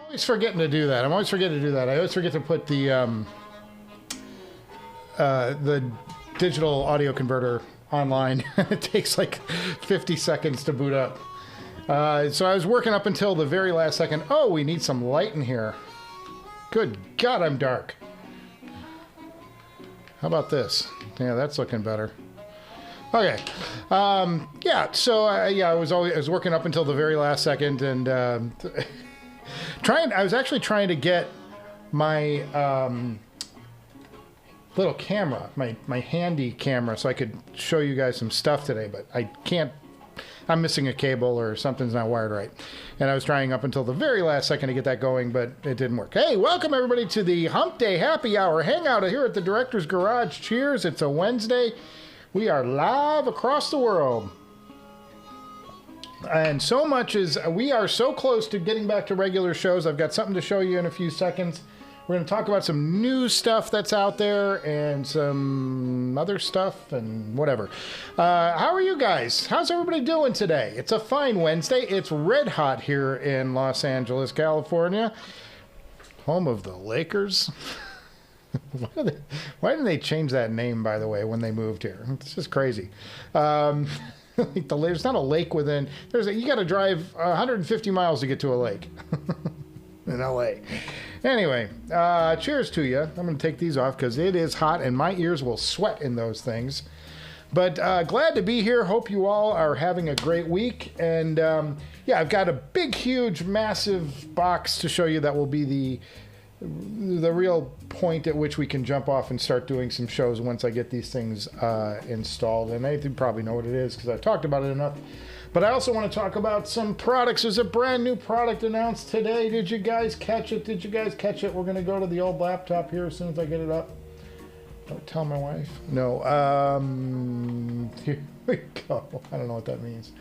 always forgetting to do that. I'm always forgetting to do that. I always forget to put the digital audio converter online. It takes like 50 seconds to boot up. So I was working up until the very last second. Oh, we need some light in here. Good God, I'm dark. How about this? Yeah, that's looking better. Okay. Yeah. So yeah, I was working up until the very last second, and I was actually trying to get my little camera, my handy camera, so I could show you guys some stuff today, but I can't. I'm missing a cable or something's not wired right. And I was trying up until the very last second to get that going, but it didn't work. Hey, welcome everybody to the Humpday Happy Hour Hangout here at the Director's Garage. Cheers. It's a Wednesday. We are live across the world. And so much is, we are so close to getting back to regular shows. I've got something to show you in a few seconds. We're going to talk about some new stuff that's out there and some other stuff and whatever. How are you guys? How's everybody doing today? It's a fine Wednesday. It's red hot here in Los Angeles, California. Home of the Lakers. Why didn't they change that name, by the way, when they moved here? It's just crazy. There's not a lake within. You got to drive 150 miles to get to a lake in LA. Anyway, cheers to you. I'm going to take these off because it is hot and my ears will sweat in those things. But glad to be here. Hope you all are having a great week. And yeah, I've got a big, huge, massive box to show you that will be the real point at which we can jump off and start doing some shows once I get these things installed. And I probably know what it is because I've talked about it enough. But I also want to talk about some products. There's a brand new product announced today. Did you guys catch it? Did you guys catch it? We're going to go to the old laptop here as soon as I get it up. Don't tell my wife. No. Here we go. I don't know what that means.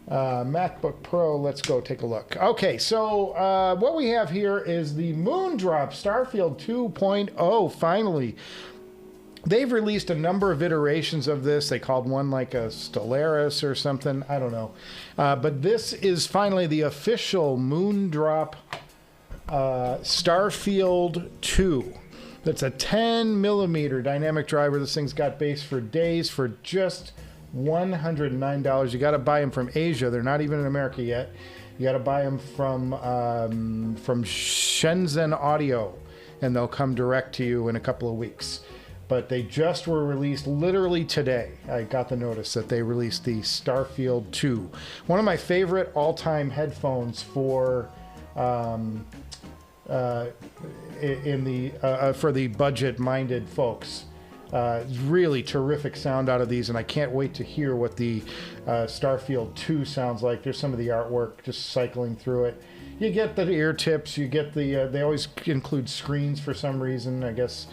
MacBook Pro. Let's go take a look. Okay, so what we have here is the Moondrop Starfield 2.0. Finally. They've released a number of iterations of this. They called one like a Stellaris or something. I don't know. But this is finally the official Moondrop Starfield 2. That's a 10 millimeter dynamic driver. This thing's got bass for days for just $109. You got to buy them from Asia. They're not even in America yet. You got to buy them from Shenzhen Audio, and they'll come direct to you in a couple of weeks. But they just were released literally today. I got the notice that they released the Starfield 2. One of my favorite all-time headphones for the budget-minded folks. Really terrific sound out of these, and I can't wait to hear what the Starfield 2 sounds like. There's some of the artwork just cycling through it. You get the ear tips. You get the. They always include screens for some reason. I guess.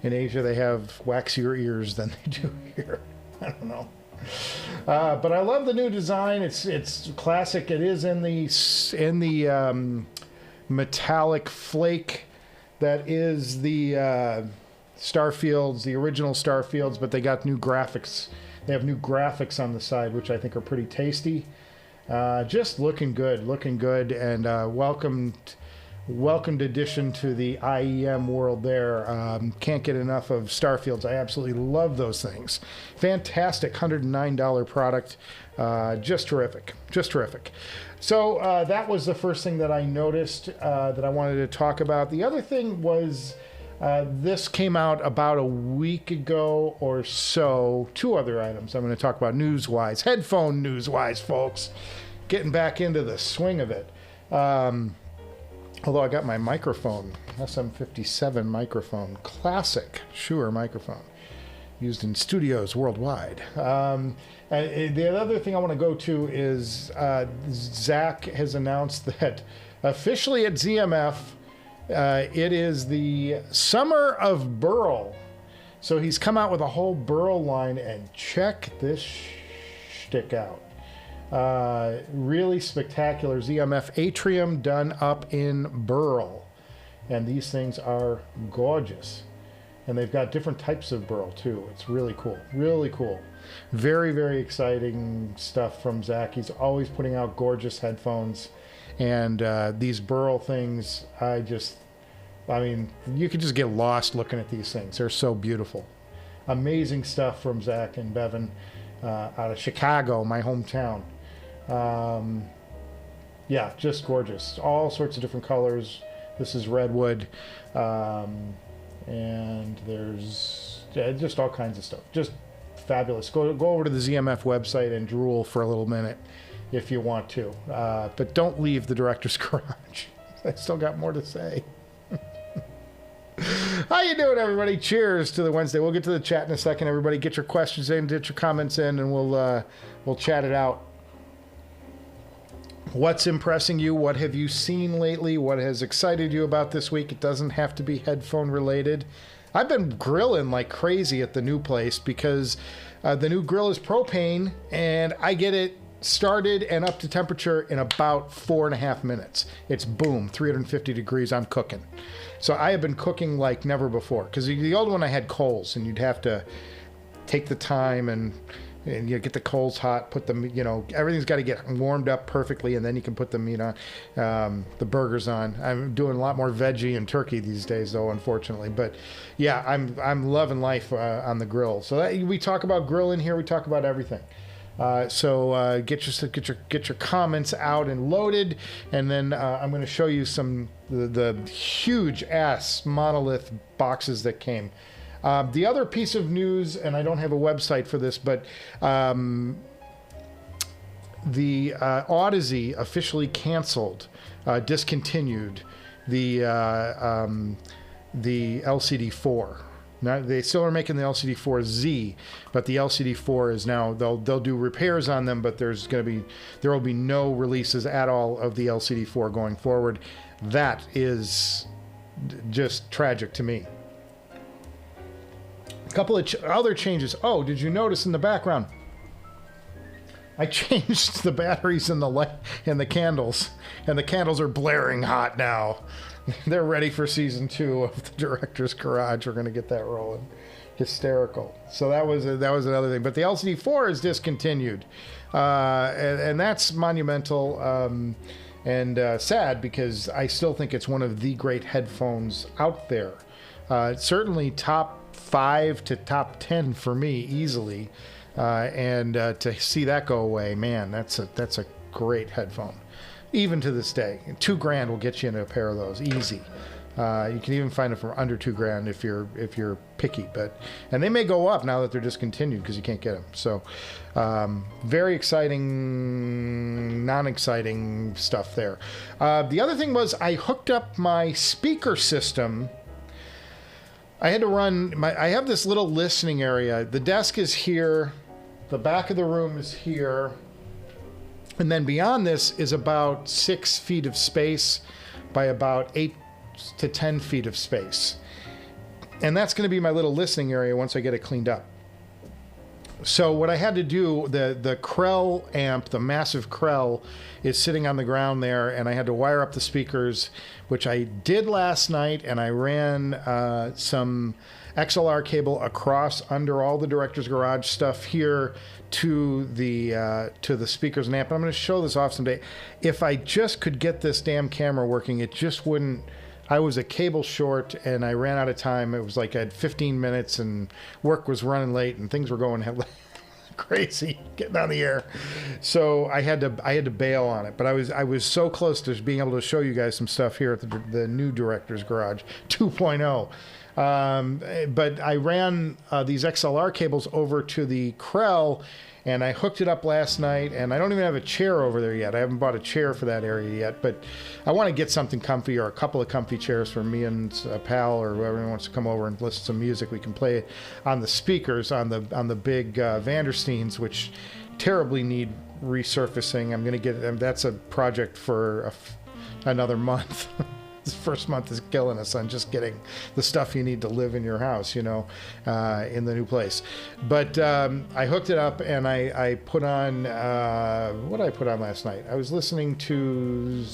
In Asia, they have waxier ears than they do here. I don't know. But I love the new design. It's classic. It is in the metallic flake that is the Starfields, the original Starfields, but they got new graphics. They have new graphics on the side, which I think are pretty tasty. Just looking good, and welcomed addition to the IEM world there. Can't get enough of Starfields. I absolutely love those things. Fantastic $109 product. Just terrific. So that was the first thing that I noticed that I wanted to talk about. The other thing was this came out about a week ago or so. Two other items I'm going to talk about news-wise. Headphone news-wise, folks. Getting back into the swing of it. Although I got my microphone, SM57 microphone, classic Shure microphone, used in studios worldwide. And the other thing I want to go to is Zach has announced that officially at ZMF, it is the summer of Burl. So he's come out with a whole Burl line, and check this shtick out. Really spectacular ZMF Atrium done up in Burl, and these things are gorgeous, and they've got different types of Burl too. It's really cool, very exciting stuff from Zach. He's always putting out gorgeous headphones, And these Burl things, I mean, you could just get lost looking at these things. They're so beautiful. Amazing stuff from Zach and Bevan out of Chicago, my hometown. Yeah, just gorgeous. All sorts of different colors. This is redwood. And there's just all kinds of stuff. Just fabulous. Go over to the ZMF website and drool for a little minute if you want to. But don't leave the director's garage. I still got more to say. How you doing, everybody? Cheers to the Wednesday. We'll get to the chat in a second. Everybody, get your questions in, get your comments in, and we'll chat it out. What's impressing you? What have you seen lately? What has excited you about this week? It doesn't have to be headphone related. I've been grilling like crazy at the new place because the new grill is propane, and I get it started and up to temperature in about 4.5 minutes. It's boom, 350 degrees, I'm cooking. So I have been cooking like never before, because the old one I had coals, and you'd have to take the time and you get the coals hot, put them, everything's got to get warmed up perfectly, and then you can put the meat on, the burgers on. I'm doing a lot more veggie and turkey these days, though, unfortunately. But yeah, I'm loving life on the grill. So we talk about grilling here. We talk about everything. So get your comments out and loaded, and then I'm going to show you some the huge ass monolith boxes that came. The other piece of news, and I don't have a website for this, but the Audeze officially canceled, discontinued the LCD-4. Now, they still are making the LCD-4Z, but the LCD-4 is now, they'll do repairs on them, but there will be no releases at all of the LCD-4 going forward. That is just tragic to me. A couple of other changes. Oh, did you notice in the background? I changed the batteries in the light and the candles, and the candles are blaring hot now. They're ready for season 2 of the Director's Garage. We're going to get that rolling. Hysterical. So that was another thing. But the LCD-4 is discontinued, and that's monumental and sad, because I still think it's one of the great headphones out there. Certainly top 5 to top 10 for me easily, and to see that go away, man, that's a great headphone. Even to this day, $2,000 will get you into a pair of those easy. You can even find it for under $2,000 if you're picky. And they may go up now that they're discontinued because you can't get them. So very exciting, non-exciting stuff there. The other thing was I hooked up my speaker system. I had to run I have this little listening area. The desk is here. The back of the room is here. And then beyond this is about 6 feet of space by about 8 to 10 feet of space. And that's going to be my little listening area once I get it cleaned up. So what I had to do, the Krell amp, the massive Krell, is sitting on the ground there, and I had to wire up the speakers, which I did last night, and I ran some XLR cable across under all the Director's Garage stuff here to the speakers and amp. I'm going to show this off someday. If I just could get this damn camera working, it just wouldn't. I was a cable short, and I ran out of time. It was like I had 15 minutes, and work was running late, and things were going crazy getting on the air. So I had to bail on it. But I was so close to being able to show you guys some stuff here at the new Director's Garage 2.0. But I ran these XLR cables over to the Krell, and I hooked it up last night, and I don't even have a chair over there yet. I haven't bought a chair for that area yet, but I want to get something comfy, or a couple of comfy chairs for me and a pal or whoever wants to come over and listen to some music. We can play it on the speakers on the big Vandersteins, which terribly need resurfacing. I'm going to get that's a project for another month. This first month is killing us on just getting the stuff you need to live in your house, in the new place. But I hooked it up, and I put on, what did I put on last night? I was listening to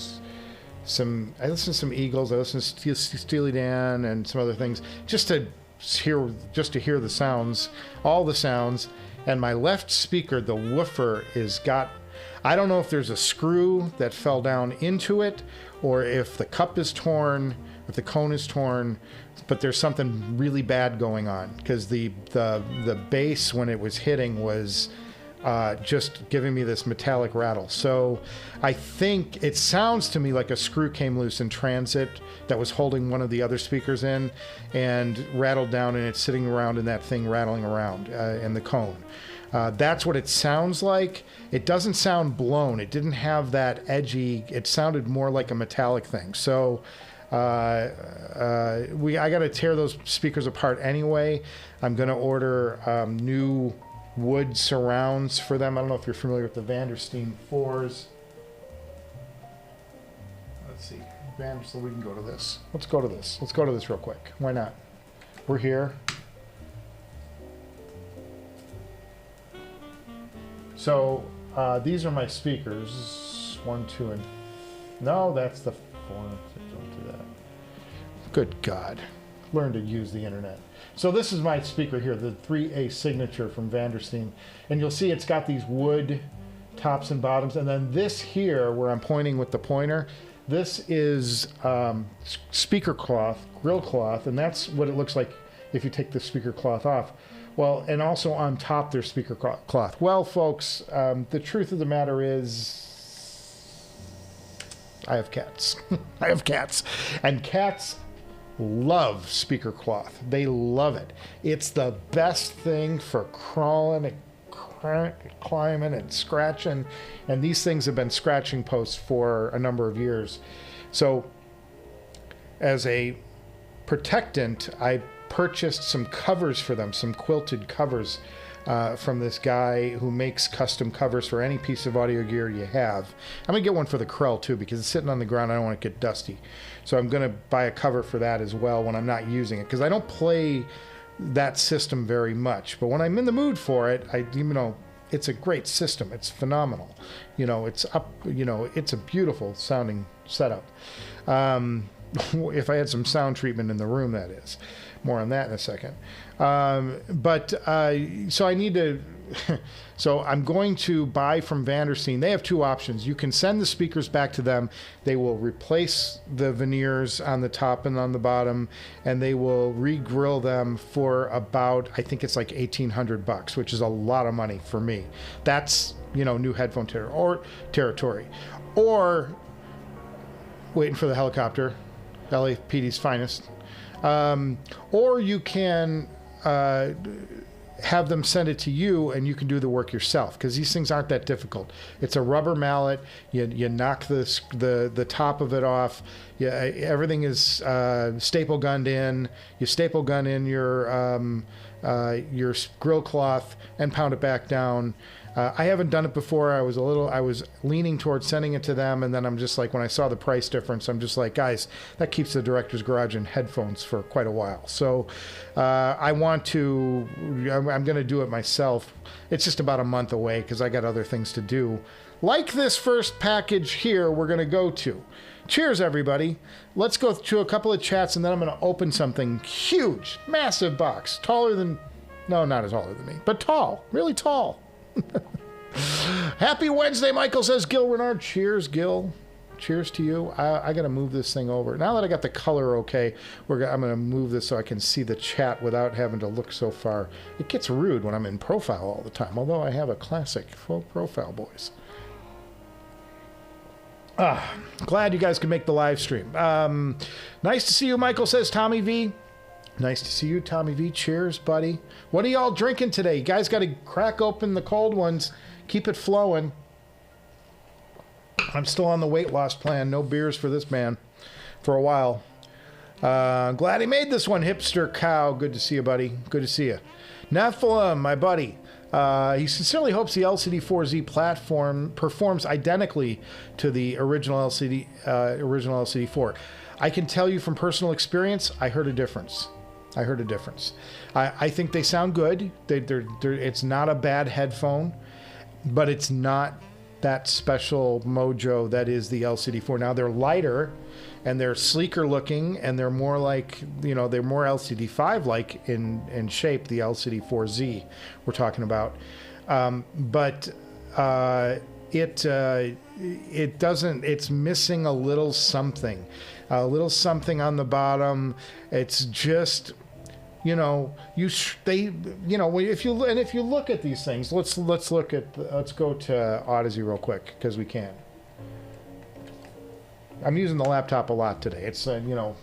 some Eagles. I listened to Steely Dan and some other things, just to hear the sounds, all the sounds. And my left speaker, the woofer, I don't know if there's a screw that fell down into it, or if the cup is torn, if the cone is torn, but there's something really bad going on, because the bass when it was hitting was just giving me this metallic rattle. So I think it sounds to me like a screw came loose in transit that was holding one of the other speakers in and rattled down, and it's sitting around in that thing rattling around in the cone. That's what it sounds like. It doesn't sound blown. It didn't have that edgy, it sounded more like a metallic thing. So I got to tear those speakers apart anyway. I'm going to order new wood surrounds for them. I don't know if you're familiar with the Vandersteen 4s. Let's see. So we can go to this. Let's go to this. Let's go to this real quick. Why not? We're here. So these are my speakers. 1, 2, and... No, that's the 4. Don't do that. Good God. Learn to use the internet. So this is my speaker here, the 3A Signature from Vandersteen. And you'll see it's got these wood tops and bottoms. And then this here, where I'm pointing with the pointer, this is speaker cloth, grill cloth, and that's what it looks like if you take the speaker cloth off. Well, and also on top there's speaker cloth. Well, folks, the truth of the matter is I have cats. I have cats. And cats love speaker cloth. They love it. It's the best thing for crawling and climbing and scratching, and these things have been scratching posts for a number of years. So as a protectant, I purchased some covers for them, some quilted covers from this guy who makes custom covers for any piece of audio gear you have. I'm gonna get one for the Krell too, because it's sitting on the ground. I don't want it to get dusty, so I'm gonna buy a cover for that as well when I'm not using it, because I don't play that system very much, but when I'm in the mood for it, it's a great system. It's phenomenal. It's up, it's a beautiful sounding setup. If I had some sound treatment in the room, that is. More on that in a second. So I need to, so I'm going to buy from Vandersteen. They have two options. You can send the speakers back to them. They will replace the veneers on the top and on the bottom, and they will re-grill them for about, I think it's like $1,800, which is a lot of money for me. That's, new headphone territory. Or waiting for the helicopter, LAPD's finest. Or you can have them send it to you, and you can do the work yourself, because these things aren't that difficult. It's a rubber mallet. You knock the top of it off. Everything is staple gunned in. You staple gun in your grill cloth and pound it back down. I haven't done it before. I was leaning towards sending it to them, and then I'm just like, when I saw the price difference, I'm just like, guys, that keeps the director's garage in headphones for quite a while. So I'm going to do it myself. It's just about a month away, because I got other things to do. Like this first package here we're going to go to. Cheers, everybody. Let's go to a couple of chats, and then I'm going to open something huge, massive box, taller than, no, not as taller than me, but tall, really tall. Happy Wednesday, Michael, says Gil Renard. Cheers, Gil. Cheers to you. I got to move this thing over. Now that I got the color okay, I'm going to move this so I can see the chat without having to look so far. It gets rude when I'm in profile all the time, although I have a classic full profile, boys. Glad you guys could make the live stream. Nice to see you, Michael, says Tommy V. Nice to see you, Tommy V. Cheers, buddy. What are y'all drinking today? You guys got to crack open the cold ones. Keep it flowing. I'm still on the weight loss plan. No beers for this man for a while. Glad he made this one, Hipster Cow. Good to see you, buddy. Good to see you. Nephilim, my buddy. He sincerely hopes the LCD-4Z platform performs identically to the original LCD-4. I can tell you from personal experience, I heard a difference. I think they sound good. It's not a bad headphone, but it's not that special mojo that is the LCD-4. Now, they're lighter, and they're sleeker looking, and they're more like, they're more LCD-5 like in shape, the LCD-4Z we're talking about. But it doesn't, it's missing a little something on the bottom. It's just, you know, if you look at these things, let's go to Audeze real quick, because we can. I'm using the laptop a lot today. It's you know,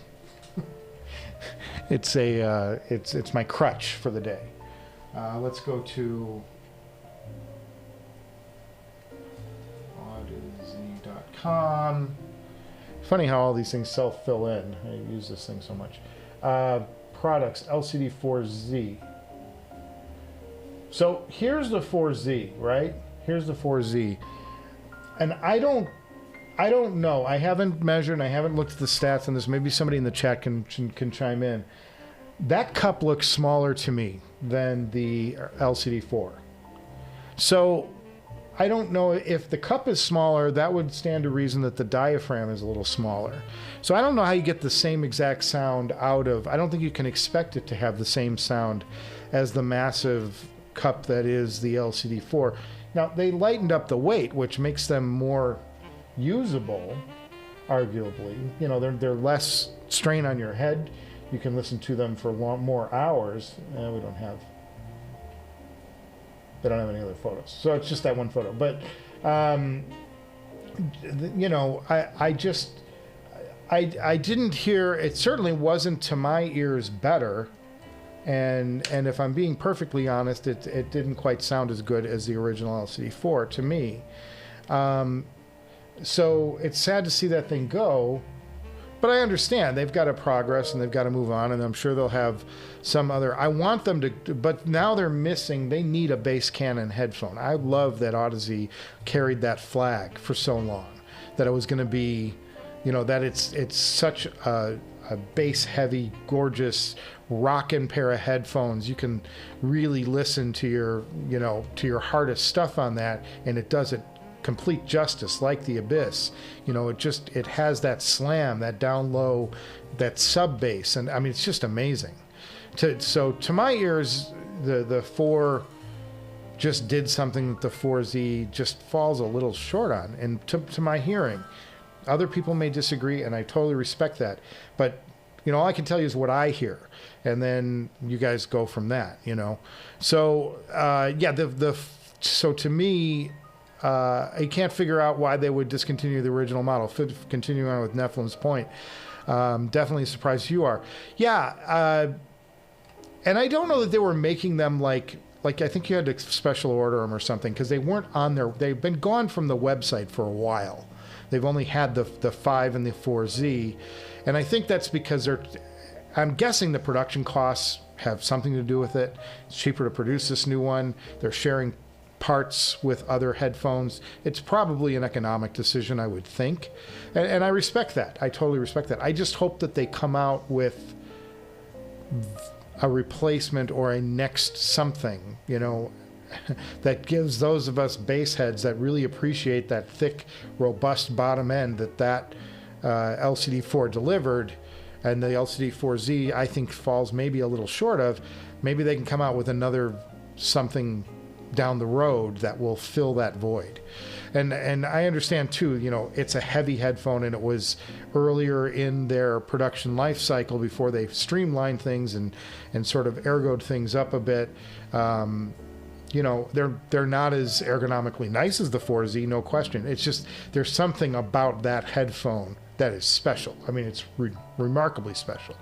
it's my crutch for the day. Let's go to Audeze.com. Funny how all these things self-fill in. I use this thing so much. Products, LCD-4Z. So here's the 4Z, right? Here's the 4Z. And I don't know. I haven't measured, I haven't looked at the stats on this. Maybe somebody in the chat can chime in. That cup looks smaller to me than the LCD-4. So I don't know if the cup is smaller, that would stand to reason that the diaphragm is a little smaller. So I don't know how you get the same exact sound out of, I don't think you can expect it to have the same sound as the massive cup that is the LCD-4. Now, they lightened up the weight, which makes them more usable, arguably. You know, they're less strain on your head. You can listen to them for more hours. They don't have any other photos, so it's just that one photo. But you know, I didn't hear, it certainly wasn't to my ears better, and if I'm being perfectly honest, it didn't quite sound as good as the original LCD-4 to me. So it's sad to see that thing go, but I understand they've got to progress and they've got to move on, and I'm sure they'll have some other, I want them to, but now they're missing, they need a bass Canon headphone. I love that Audeze carried that flag for so long, that it was going to be, you know, that it's such a bass heavy, gorgeous, rockin' pair of headphones. You can really listen to your, you know, to your hardest stuff on that, and it does it complete justice, like the Abyss. You know, it has that slam, that down low, that sub bass, and I mean, it's just amazing. So to my ears, the 4 just did something that the 4Z just falls a little short on, and to my hearing, other people may disagree, and I totally respect that, but you know, all I can tell you is what I hear, and then you guys go from that, you know. So yeah, so to me, I can't figure out why they would discontinue the original model. Continuing on with Nephilim's point, definitely surprised you are. Yeah, and I don't know that they were making them like I think you had to special order them or something, because they weren't on there. They've been gone from the website for a while. They've only had the 5 and the 4Z, and I think that's because I'm guessing the production costs have something to do with it. It's cheaper to produce this new one. They're sharing parts with other headphones. It's probably an economic decision, I would think, and I respect that. I totally respect that. I just hope that they come out with a replacement or a next something, you know, that gives those of us bass heads that really appreciate that thick, robust bottom end that LCD-4 delivered, and the LCD-4Z I think falls maybe a little short of. Maybe they can come out with another something down the road that will fill that void. And I understand too, you know, it's a heavy headphone, and it was earlier in their production life cycle before they streamlined things and sort of ergoed things up a bit. You know, they're not as ergonomically nice as the 4Z, no question. It's just there's something about that headphone that is special. I mean, it's remarkably special.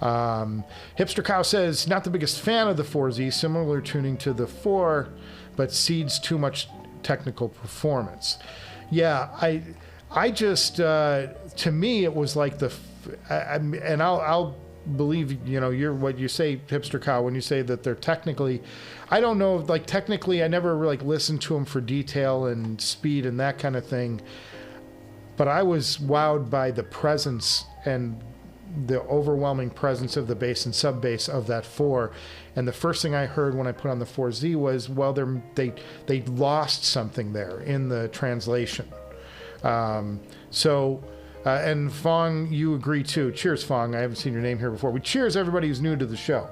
Hipster Cow says, not the biggest fan of the 4Z, similar tuning to the 4, but cedes too much technical performance. Yeah, I just, to me, it was like and I'll believe, you know, what you say, Hipster Cow, when you say that they're technically, I don't know, like technically, I never like listened to them for detail and speed and that kind of thing, but I was wowed by the presence and the overwhelming presence of the bass and sub bass of that 4. And the first thing I heard when I put on the 4Z was, well, they lost something there in the translation. And Fong, you agree too. Cheers, Fong. I haven't seen your name here before. We cheers everybody who's new to the show.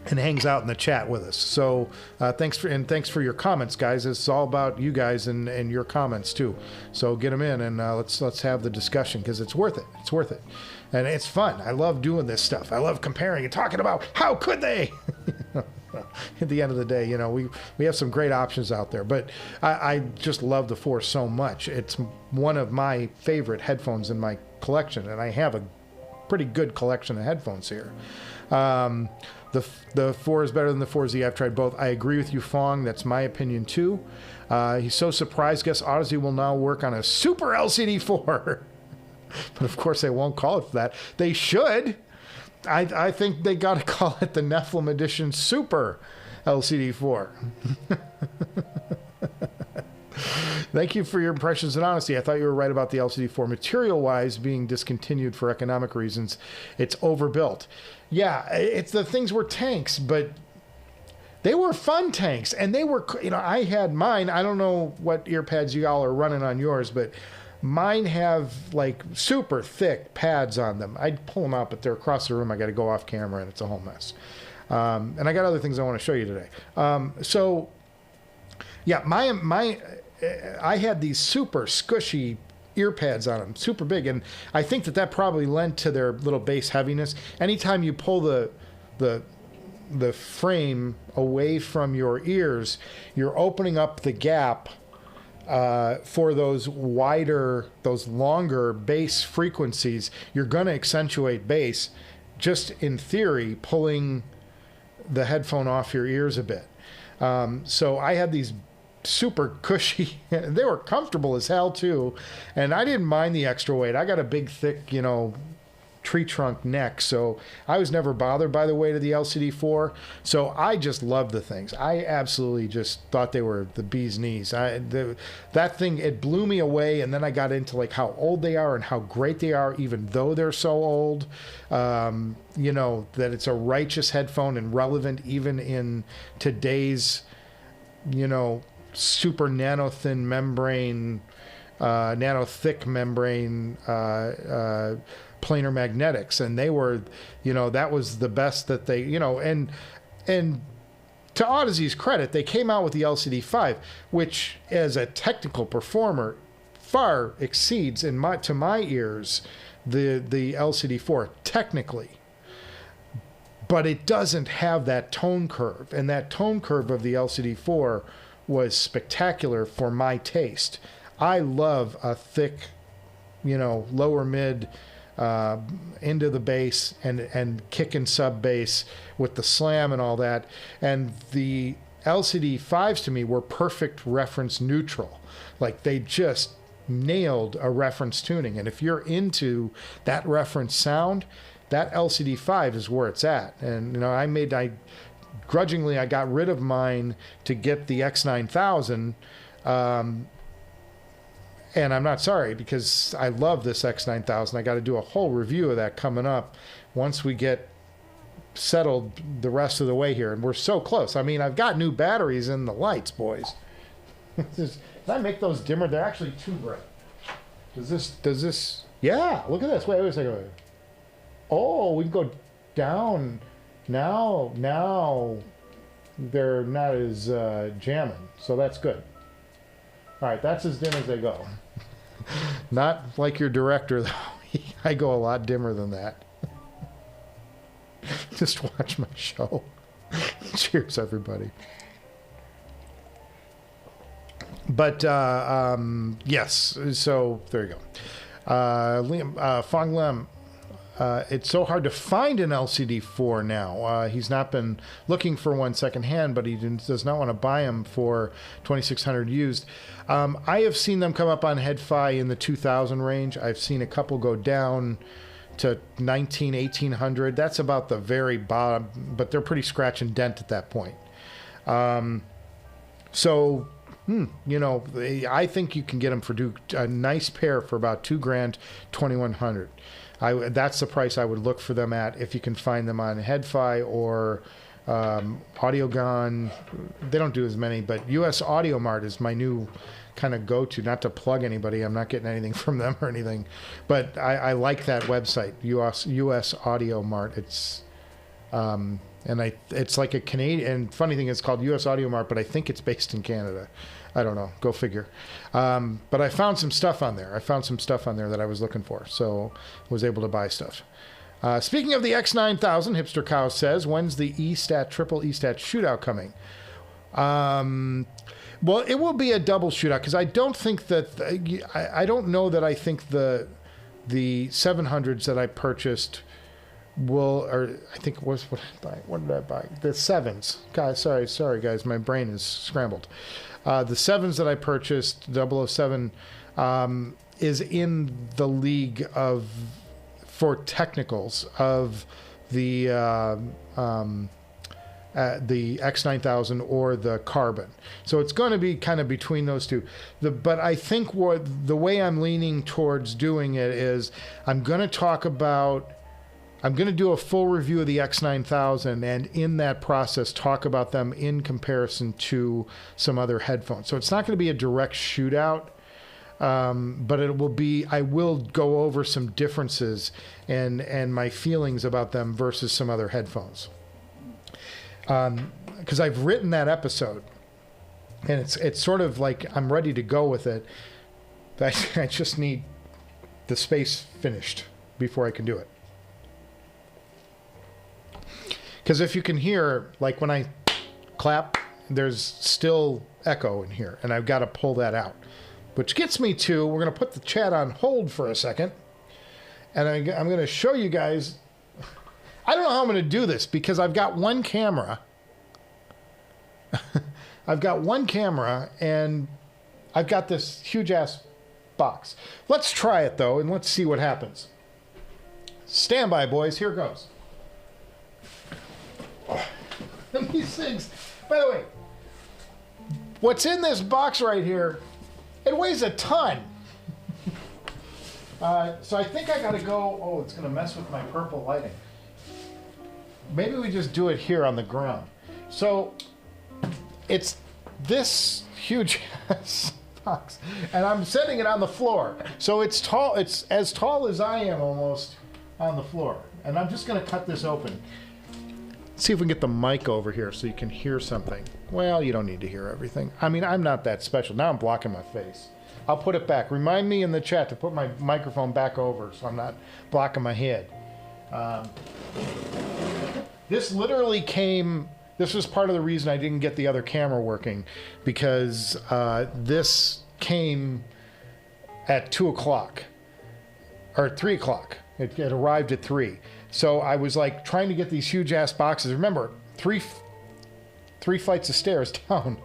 and hangs out in the chat with us. So thanks for your comments, guys. It's all about you guys and your comments too. So get them in and let's have the discussion, because it's worth it. It's worth it, and it's fun. I love doing this stuff. I love comparing and talking about how could they. At the end of the day, you know, we have some great options out there, but I just love the 4 so much. It's one of my favorite headphones in my collection, and I have a pretty good collection of headphones here. The 4 is better than the 4Z. I've tried both. I agree with you, Fong. That's my opinion too. He's so surprised. Guess Audeze will now work on a Super LCD-4. But of course they won't call it that. They should. I think they got to call it the Nephilim Edition Super LCD-4. Thank you for your impressions and honesty. I thought you were right about the LCD-4 material-wise being discontinued for economic reasons. It's overbuilt. Yeah, it's the things were tanks, but they were fun tanks, and they were, you know, I had mine. I don't know what ear pads you all are running on yours, but mine have like super thick pads on them. I'd pull them out, but they're across the room. I got to go off camera, and it's a whole mess. And I got other things I want to show you today. So, yeah, I had these super squishy ear pads on them, super big, and I think that probably lent to their little bass heaviness. Anytime you pull the frame away from your ears, you're opening up the gap for those longer bass frequencies. You're going to accentuate bass, just in theory, pulling the headphone off your ears a bit. So I had these super cushy, they were comfortable as hell too, and I didn't mind the extra weight. I got a big, thick, you know, tree trunk neck, so I was never bothered by the weight of the LCD-4. So I just loved the things. I absolutely just thought they were the bee's knees. That thing, it blew me away, and then I got into like how old they are and how great they are, even though they're so old. You know, that it's a righteous headphone and relevant even in today's, you know, super nano thin membrane, nano thick membrane planar magnetics, and they were, you know, that was the best that they, you know, and to Audeze's credit, they came out with the LCD-5, which as a technical performer far exceeds to my ears the LCD-4 technically. But it doesn't have that tone curve, and that tone curve of the LCD-4 was spectacular for my taste. I love a thick, you know, lower mid into the bass and kick and sub bass with the slam and all that. And the LCD-5s to me were perfect reference neutral. Like they just nailed a reference tuning. And if you're into that reference sound, that LCD-5 is where it's at. And, you know, I grudgingly, I got rid of mine to get the X9000. And I'm not sorry, because I love this X9000. I got to do a whole review of that coming up once we get settled the rest of the way here. And we're so close. I mean, I've got new batteries in the lights, boys. Can I make those dimmer? They're actually too bright. Does this, yeah, look at this. Wait a second. Oh, we can go down. Now they're not as jamming, so that's good. All right, that's as dim as they go. Not like your director, though. I go a lot dimmer than that. Just watch my show. Cheers, everybody. But, yes, so there you go. Liam, Fong Lim, it's so hard to find an LCD-4 now. He's not been looking for one secondhand, but he does not want to buy them for $2,600 used. I have seen them come up on HeadFi in the 2,000 range. I've seen a couple go down to 1,800. That's about the very bottom, but they're pretty scratch and dent at that point. So, you know, I think you can get them for a nice pair for about $2,000, 2,100. That's the price I would look for them at if you can find them on HeadFi or Audiogon. They don't do as many, but US Audio Mart is my new kind of go-to. Not to plug anybody, I'm not getting anything from them or anything, but I like that website, US Audio Mart. It's And it's like a Canadian, and funny thing, it's called US Audio Mart, but I think it's based in Canada. I don't know. Go figure. But I found some stuff on there. I found some stuff on there that I was looking for, so was able to buy stuff. Speaking of the X9000, Hipster Cow says, when's the triple E-Stat shootout coming? Well, it will be a double shootout, because I don't think that, I don't know that I think the 700s that I purchased will, or I think it was, what did I buy? The 7s. Guys, sorry guys, my brain is scrambled. The 7s that I purchased, 007, is in the league of, for technicals, of the X9000 or the Carbon. So it's going to be kind of between those two. But I think the way I'm leaning towards doing it is I'm going to do a full review of the X9000, and in that process talk about them in comparison to some other headphones. So it's not going to be a direct shootout, but it will be, I will go over some differences and my feelings about them versus some other headphones. Because I've written that episode, and it's sort of like I'm ready to go with it. I just need the space finished before I can do it. Because if you can hear, like when I clap, there's still echo in here, and I've got to pull that out. Which gets me to, we're going to put the chat on hold for a second, and I'm going to show you guys. I don't know how I'm going to do this, because I've got one camera. I've got one camera, and I've got this huge-ass box. Let's try it, though, and let's see what happens. Stand by, boys. Here goes. These things, by the way, what's in this box right here, it weighs a ton. So I think I gotta go, oh, it's gonna mess with my purple lighting. Maybe we just do it here on the ground. So it's this huge box, and I'm setting it on the floor. So it's tall, it's as tall as I am almost on the floor. And I'm just gonna cut this open. See if we can get the mic over here so you can hear something. Well, you don't need to hear everything. I mean, I'm not that special. Now I'm blocking my face. I'll put it back. Remind me in the chat to put my microphone back over so I'm not blocking my head. This literally came, this was part of the reason I didn't get the other camera working, because this came at 2 o'clock or 3 o'clock. It arrived at 3. So I was like trying to get these huge ass boxes. Remember, three flights of stairs down.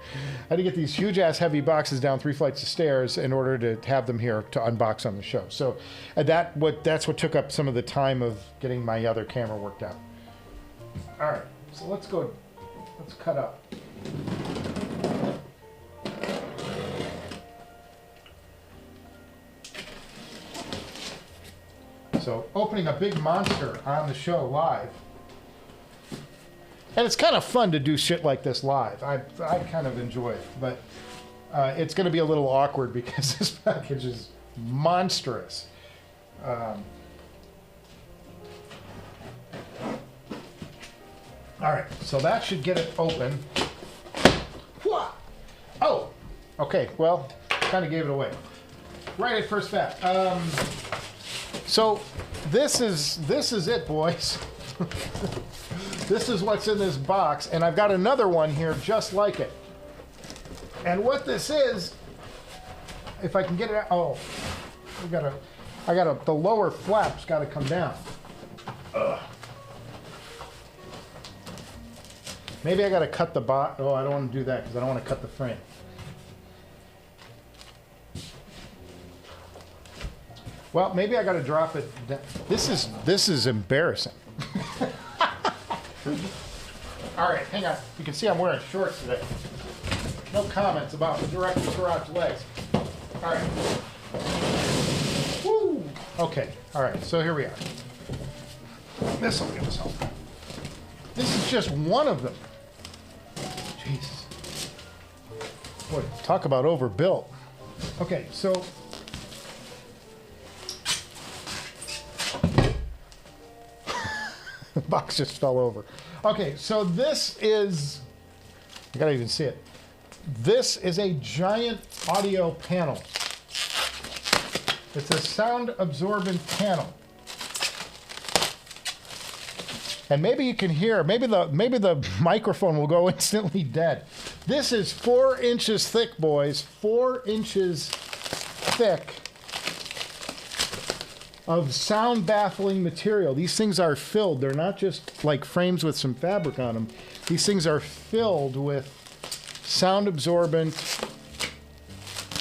I had to get these huge ass heavy boxes down 3 flights of stairs in order to have them here to unbox on the show. So that's what took up some of the time of getting my other camera worked out. All right, so let's cut up. So opening a big monster on the show live. And it's kind of fun to do shit like this live. I kind of enjoy it, but it's going to be a little awkward because this package is monstrous. All right, so that should get it open. Oh, okay, well, kind of gave it away. Right at first fat. So this is it, boys. This is what's in this box, and I've got another one here just like it. And what this is, if I can get it out, oh, the lower flap's got to come down. Ugh. Maybe I got to cut the oh, I don't want to do that because I don't want to cut the frame. Well, maybe I got to drop it down. This is embarrassing. All right, hang on. You can see I'm wearing shorts today. No comments about the director's garage legs. All right. Woo! Okay, all right, so here we are. This will get us home. This is just one of them. Jesus. Boy, talk about overbuilt. Okay, so box just fell over. Okay, so this is, I gotta even see it. This is a giant audio panel. It's a sound absorbent panel. And maybe you can hear, maybe the microphone will go instantly dead. This is 4 inches thick, boys. 4 inches thick of sound baffling material. These things are filled. They're not just like frames with some fabric on them. These things are filled with sound absorbent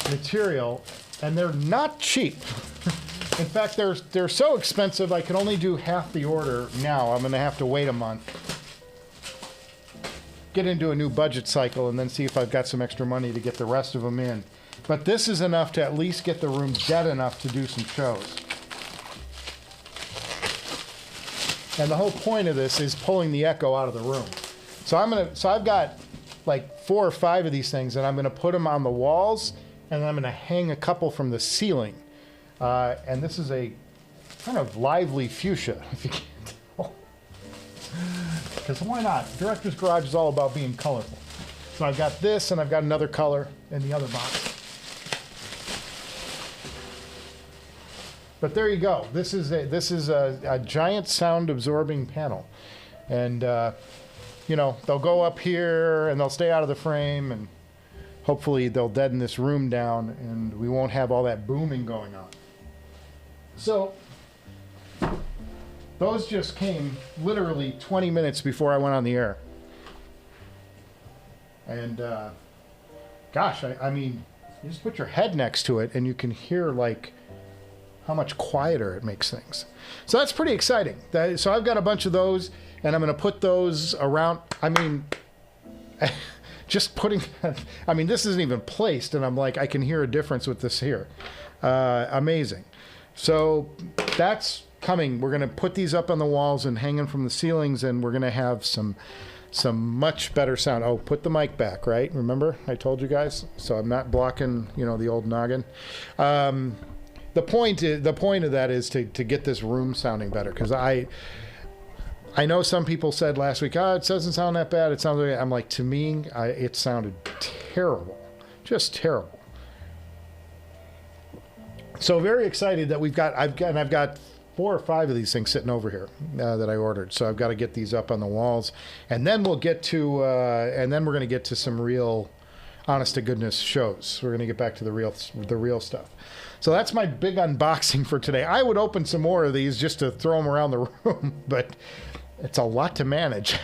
material, and they're not cheap. In fact, they're so expensive I can only do half the order now. I'm gonna have to wait a month, get into a new budget cycle, and then see if I've got some extra money to get the rest of them in. But this is enough to at least get the room dead enough to do some shows. And the whole point of this is pulling the echo out of the room. So I've got like 4 or 5 of these things, and I'm gonna put them on the walls, and then I'm gonna hang a couple from the ceiling. And this is a kind of lively fuchsia, if you can't tell. Because why not? Director's Garage is all about being colorful. So I've got this, and I've got another color in the other box. But there you go. This is a giant sound absorbing panel, and you know, they'll go up here and they'll stay out of the frame, and hopefully they'll deaden this room down, and we won't have all that booming going on. So those just came literally 20 minutes before I went on the air, and gosh, I mean, you just put your head next to it, and you can hear like how much quieter it makes things. So that's pretty exciting. So I've got a bunch of those, and I'm going to put those around. I mean, just putting, I mean, this isn't even placed, and I'm like, I can hear a difference with this here. Amazing. So that's coming. We're going to put these up on the walls and hang them from the ceilings, and we're going to have some much better sound. Oh, put the mic back, right? Remember, I told you guys. So I'm not blocking, you know, the old noggin. The point of that is to get this room sounding better, because I know some people said last week, oh, it doesn't sound that bad. It sounds like, I'm like, to me, it sounded terrible, just terrible. So very excited that I've got 4 or 5 of these things sitting over here that I ordered. So I've got to get these up on the walls, and then we'll get to, and then we're going to get to some real, honest to goodness shows. We're going to get back to the real stuff. So that's my big unboxing for today. I would open some more of these just to throw them around the room, but it's a lot to manage.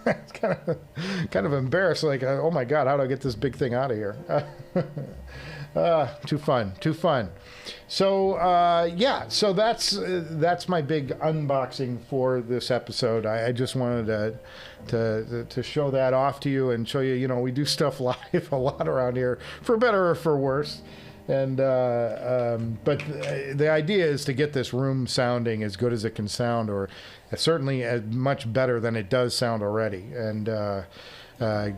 It's kind of embarrassing. Like, oh my God, how do I get this big thing out of here? Too fun. So yeah, so that's my big unboxing for this episode. I just wanted to show that off to you and show you, you know, we do stuff live a lot around here, for better or for worse. And but the idea is to get this room sounding as good as it can sound, or certainly as much better than it does sound already, and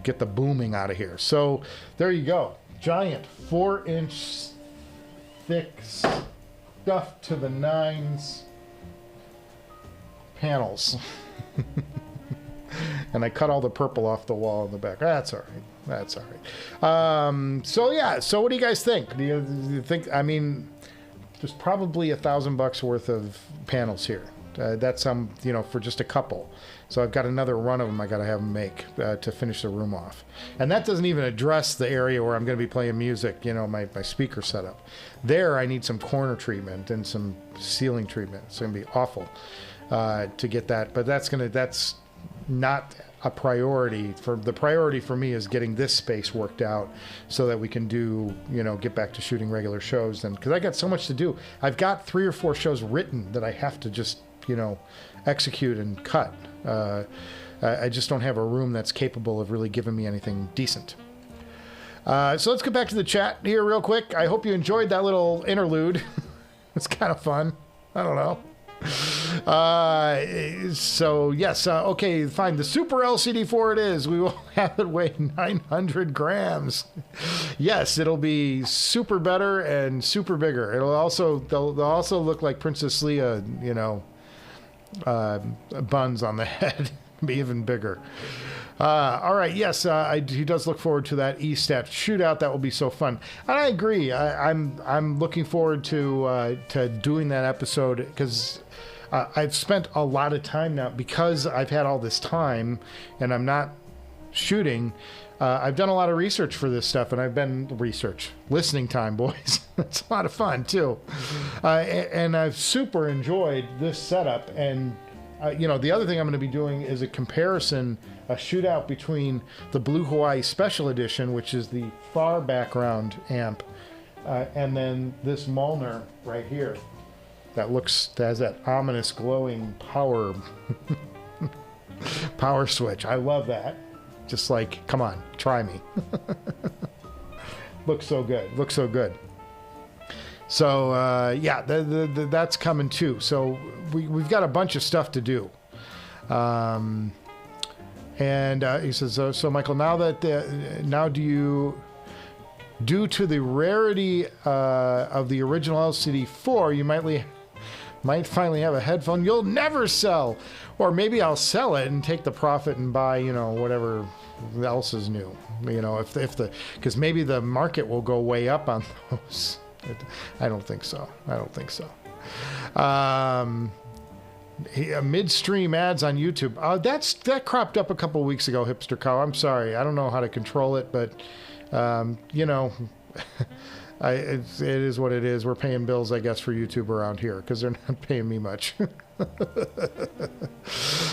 get the booming out of here. So there you go. Giant 4-inch thick stuffed to the nines panels. And I cut all the purple off the wall in the back. That's all right. So yeah, so what do you guys think? Do you think, I mean, there's probably $1,000 worth of panels here. That's you know, for just a couple. So I've got another run of them I got to have them make to finish the room off. And that doesn't even address the area where I'm going to be playing music, you know, my speaker setup. There I need some corner treatment and some ceiling treatment. It's going to be awful to get that. But that's not a priority. The priority for me is getting this space worked out so that we can do, you know, get back to shooting regular shows. And because I got so much to do, I've got 3 or 4 shows written that I have to just, you know, execute and cut. I just don't have a room that's capable of really giving me anything decent. So let's get back to the chat here real quick. I hope you enjoyed that little interlude. It's kind of fun. I don't know. So yes, okay, fine. The Super LCD-4 it is. We will have it weigh 900 grams. Yes, it'll be super better and super bigger. They'll also look like Princess Leia, you know, buns on the head. Be even bigger. All right, yes, he does look forward to that E-Step shootout. That will be so fun. And I agree. I'm looking forward to doing that episode because I've spent a lot of time now because I've had all this time and I'm not shooting. I've done a lot of research for this stuff, and I've been listening time, boys. It's a lot of fun too, and I've super enjoyed this setup. And the other thing I'm going to be doing is a shootout between the Blue Hawaii Special Edition, which is the far background amp, and then this Molnar right here that has that ominous glowing power switch. I love that. Just like, come on, try me. Looks so good. So yeah, that's coming too. So we've got a bunch of stuff to do. And he says, so Michael, now do you, due to the rarity of the original LCD-4, you might finally have a headphone you'll never sell, or maybe I'll sell it and take the profit and buy, whatever else is new, because maybe the market will go way up on those. I don't think so. Midstream ads on YouTube. That cropped up a couple weeks ago, Hipster Cow. I'm sorry. I don't know how to control it, but it is what it is. We're paying bills, I guess, for YouTube around here because they're not paying me much.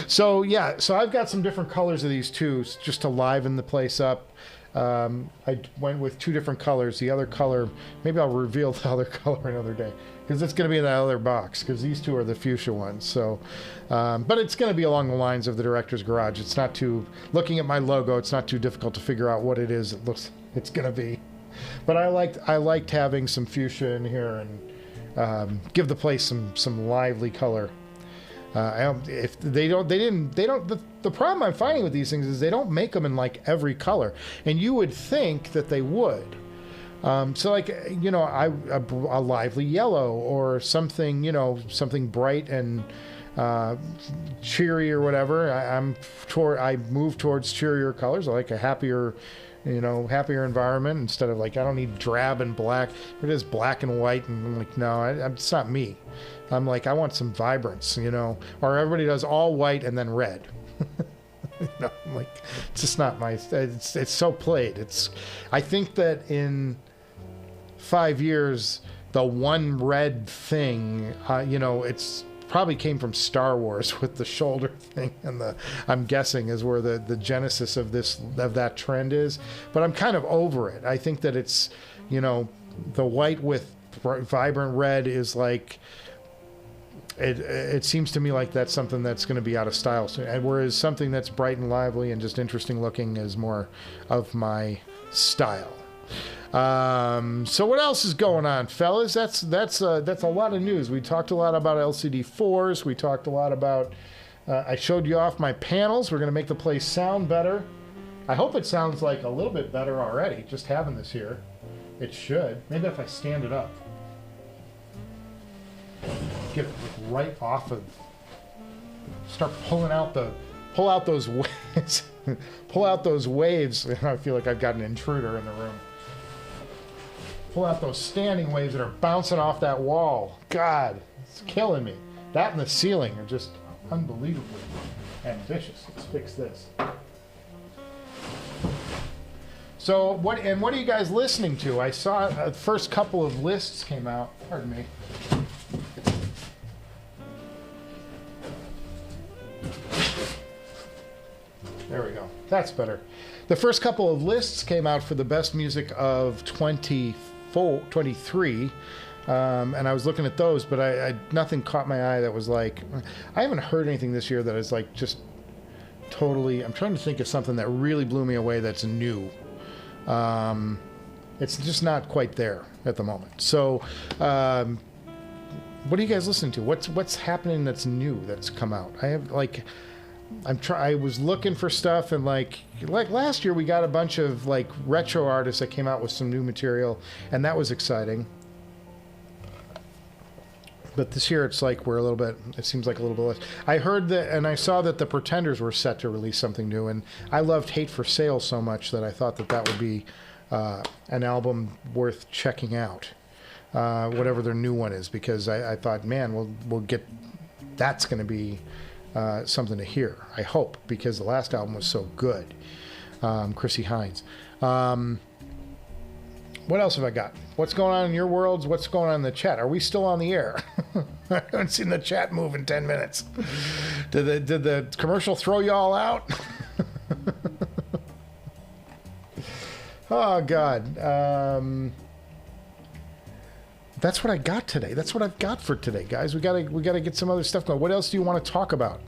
So I've got some different colors of these too, just to liven the place up. I went with 2 different colors. The other color, maybe I'll reveal the other color another day because it's going to be in that other box because these 2 are the fuchsia ones. So, but it's going to be along the lines of the Director's Garage. It's not too, looking at my logo, it's not too difficult to figure out what it is. It's going to be. But I liked having some fuchsia in here and give the place some lively color. If the problem I'm finding with these things is they don't make them in like every color, and you would think that they would. So like, a lively yellow or something, something bright and cheery or whatever. I move towards cheerier colors. I like a happier environment instead of like, I don't need drab and black. It is black and white, and I'm like, no, it's not me. I'm like, I want some vibrance, or everybody does all white and then red. I'm like, it's just not my, it's so played. I think that in 5 years, the one red thing, it's probably came from Star Wars with the shoulder thing, and I'm guessing is where the genesis of that trend is. But I'm kind of over it. I think that it's, the white with vibrant red is like, it seems to me like that's something that's going to be out of style soon. And whereas something that's bright and lively and just interesting looking is more of my style. So what else is going on, fellas? That's a lot of news. We talked a lot about LCD-4s. We talked a lot about, I showed you off my panels. We're going to make the place sound better. I hope it sounds like a little bit better already, just having this here. It should. Maybe if I stand it up. Get it right off of, start pull out those waves. Pull out those waves. I feel like I've got an intruder in the room. Pull out those standing waves that are bouncing off that wall. God, it's killing me. That and the ceiling are just unbelievably ambitious. Let's fix this. So what are you guys listening to? I saw the first couple of lists came out. Pardon me. There we go. That's better. The first couple of lists came out for the best music of 23, and I was looking at those, but I nothing caught my eye that was like, I haven't heard anything this year that is like just totally, I'm trying to think of something that really blew me away that's new. It's just not quite there at the moment. So what are you guys listening to? What's happening that's new that's come out? I have like, I was looking for stuff, and like last year we got a bunch of like retro artists that came out with some new material, and that was exciting. But this year it's like we're a little bit, it seems like a little bit less. I heard that, and I saw that the Pretenders were set to release something new, and I loved Hate for Sale so much that I thought that that would be an album worth checking out, whatever their new one is, because I thought, man, we'll get, that's going to be something to hear, I hope, because the last album was so good. Chrissy Hines. What else have I got? What's going on in your worlds? What's going on in the chat? Are we still on the air? I haven't seen the chat move in 10 minutes. Did the commercial throw y'all out? Oh, God. That's what I got today. That's what I've got for today, guys. We gotta get some other stuff going. What else do you want to talk about?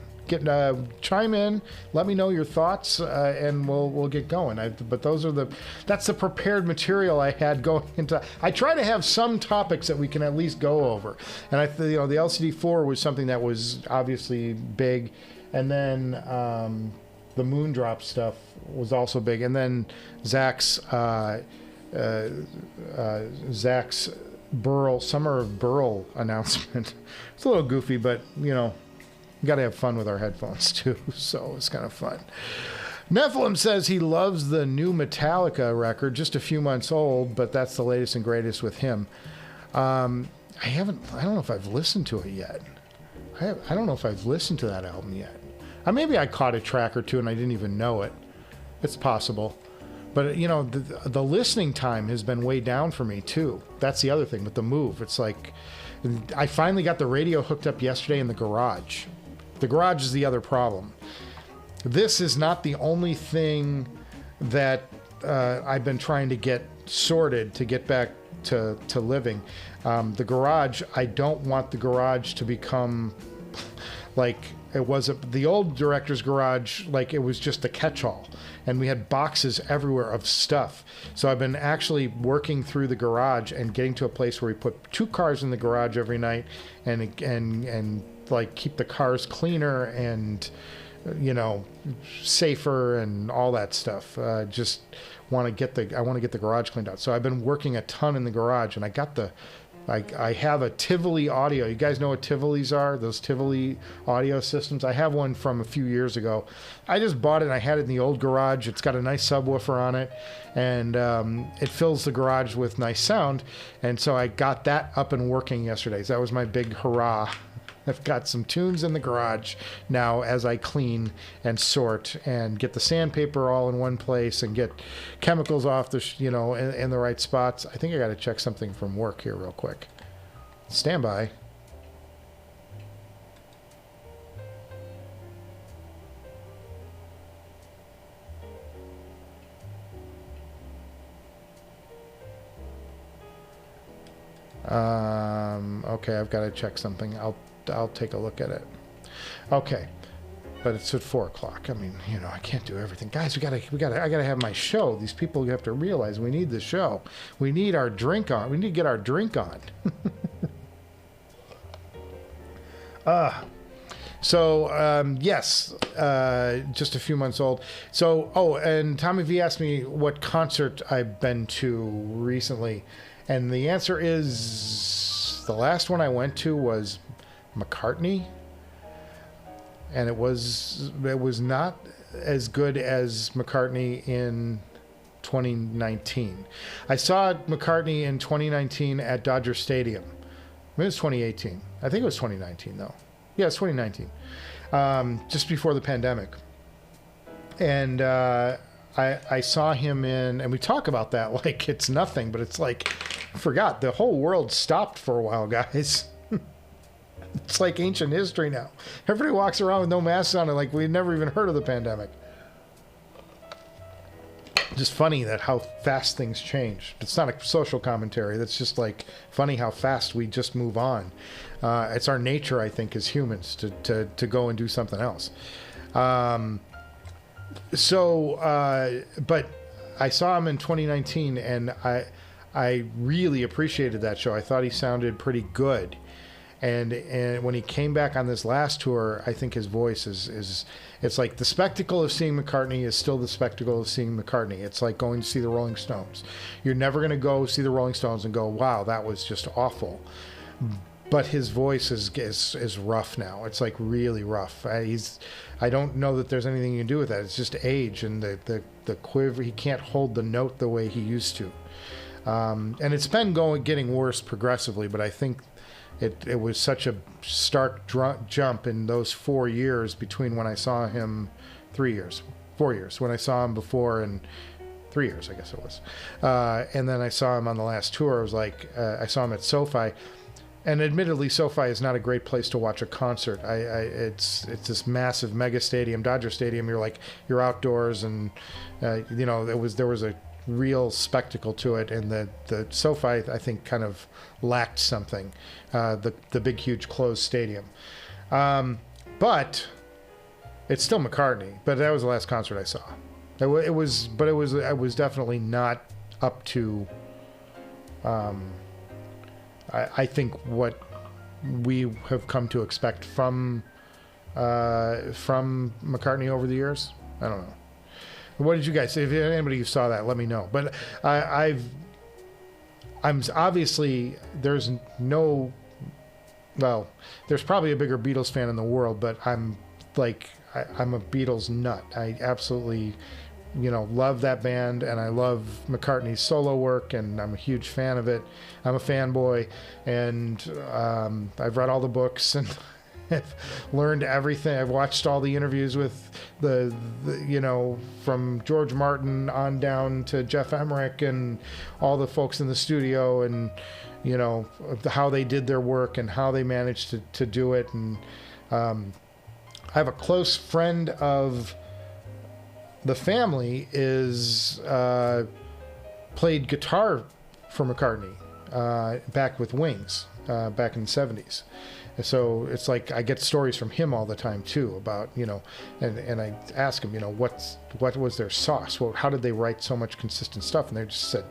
Chime in, let me know your thoughts, and we'll get going. But that's the prepared material I had going into. I try to have some topics that we can at least go over, and the LCD-4 was something that was obviously big, and then the Moondrop stuff was also big, and then Zach's Burl Summer of Burl announcement. It's a little goofy, but we got to have fun with our headphones too, so it's kind of fun. Nephilim says he loves the new Metallica record, just a few months old, but that's the latest and greatest with him. I don't know if I've listened to it yet. I don't know if I've listened to that album yet. Maybe I caught a track or two and I didn't even know it. It's possible. But, the listening time has been way down for me too. That's the other thing with the move. It's like, I finally got the radio hooked up yesterday in the garage. The garage is the other problem. This is not the only thing that I've been trying to get sorted to get back to living. The garage, I don't want the garage to become like it was the old director's garage, like it was just a catch-all. And we had boxes everywhere of stuff. So I've been actually working through the garage and getting to a place where we put 2 cars in the garage every night and like keep the cars cleaner and safer and all that stuff. Just want to get the garage cleaned out. So I've been working a ton in the garage, and I have a Tivoli audio. You guys know what Tivolis are? Those Tivoli audio systems. I have one from a few years ago. I just bought it and I had it in the old garage. It's got a nice subwoofer on it, and it fills the garage with nice sound. And so I got that up and working yesterday. So that was my big hurrah. I've got some tunes in the garage now as I clean and sort and get the sandpaper all in one place and get chemicals off the, in the right spots. I think I got to check something from work here real quick. Stand by. Okay, I've got to check something. I'll take a look at it. Okay, but it's at 4 o'clock. I mean, I can't do everything, guys. I gotta have my show. These people have to realize we need the show. We need our drink on. We need to get our drink on. Yes, just a few months old. So, and Tommy V asked me what concert I've been to recently, and the answer is the last one I went to was McCartney, and it was not as good as McCartney in 2019. I saw McCartney in 2019 at Dodger Stadium. Maybe it was 2018. I think it was 2019 though. Yeah, it's 2019. Just before the pandemic. And I saw him and we talk about that like it's nothing, but it's like, I forgot, the whole world stopped for a while, guys. It's like ancient history now. Everybody walks around with no masks on and like we've never even heard of the pandemic. Just funny that how fast things change. It's not a social commentary. That's just like funny how fast we just move on. It's our nature, I think, as humans to go and do something else. But I saw him in 2019 and I really appreciated that show. I thought he sounded pretty good. And when he came back on this last tour, I think his voice is it's like the spectacle of seeing McCartney is still the spectacle of seeing McCartney. It's like going to see the Rolling Stones. You're never going to go see the Rolling Stones and go, wow, that was just awful. but his voice is rough now. It's like really rough. I don't know that there's anything you can do with that. It's just age and the quiver. He can't hold the note the way he used to. And it's been getting worse progressively, but I think it was such a stark jump in those 4 years between when I saw him, 4 years, when I saw him before, and 3 years, I guess it was. And then I saw him on the last tour. I was like, I saw him at SoFi. And admittedly, SoFi is not a great place to watch a concert. It's this massive mega stadium, Dodger Stadium. You're outdoors, and there was a real spectacle to it. And the SoFi, I think, kind of lacked something. The big, huge closed stadium, but it's still McCartney. But that was the last concert I saw. I was definitely not up to. I think what we have come to expect from McCartney over the years. I don't know. What did you guys say? If anybody who saw that, let me know. But I'm obviously there's probably a bigger Beatles fan in the world, but I'm a Beatles nut. I absolutely love that band, and I love McCartney's solo work, and I'm a huge fan of it. I'm a fanboy, and I've read all the books, and I've learned everything. I've watched all the interviews with from George Martin on down to Jeff Emmerich and all the folks in the studio, and how they did their work and how they managed to do it. And I have a close friend of the family played guitar for McCartney back with Wings back in the 70s. And so it's like I get stories from him all the time too about and I ask him what was their sauce? Well, how did they write so much consistent stuff? And they just said,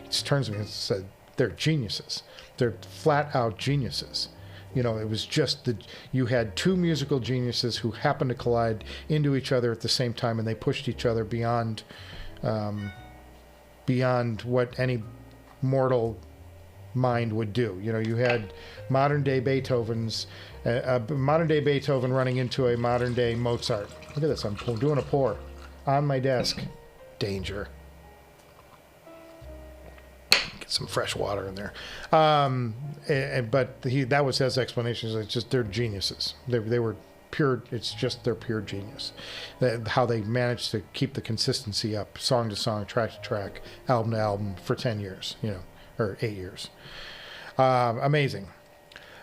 he just turns to me and said, they're geniuses. They're flat out geniuses. It was just you had two musical geniuses who happened to collide into each other at the same time, and they pushed each other beyond what any mortal mind would do. You had modern day Beethoven running into a modern day Mozart. Look at this, I'm doing a pour on my desk. Danger. Some fresh water in there, but that was his explanation. It's just they're geniuses. They were pure. It's just they're pure genius. How they managed to keep the consistency up, song to song, track to track, album to album for 10 years, or 8 years. Amazing.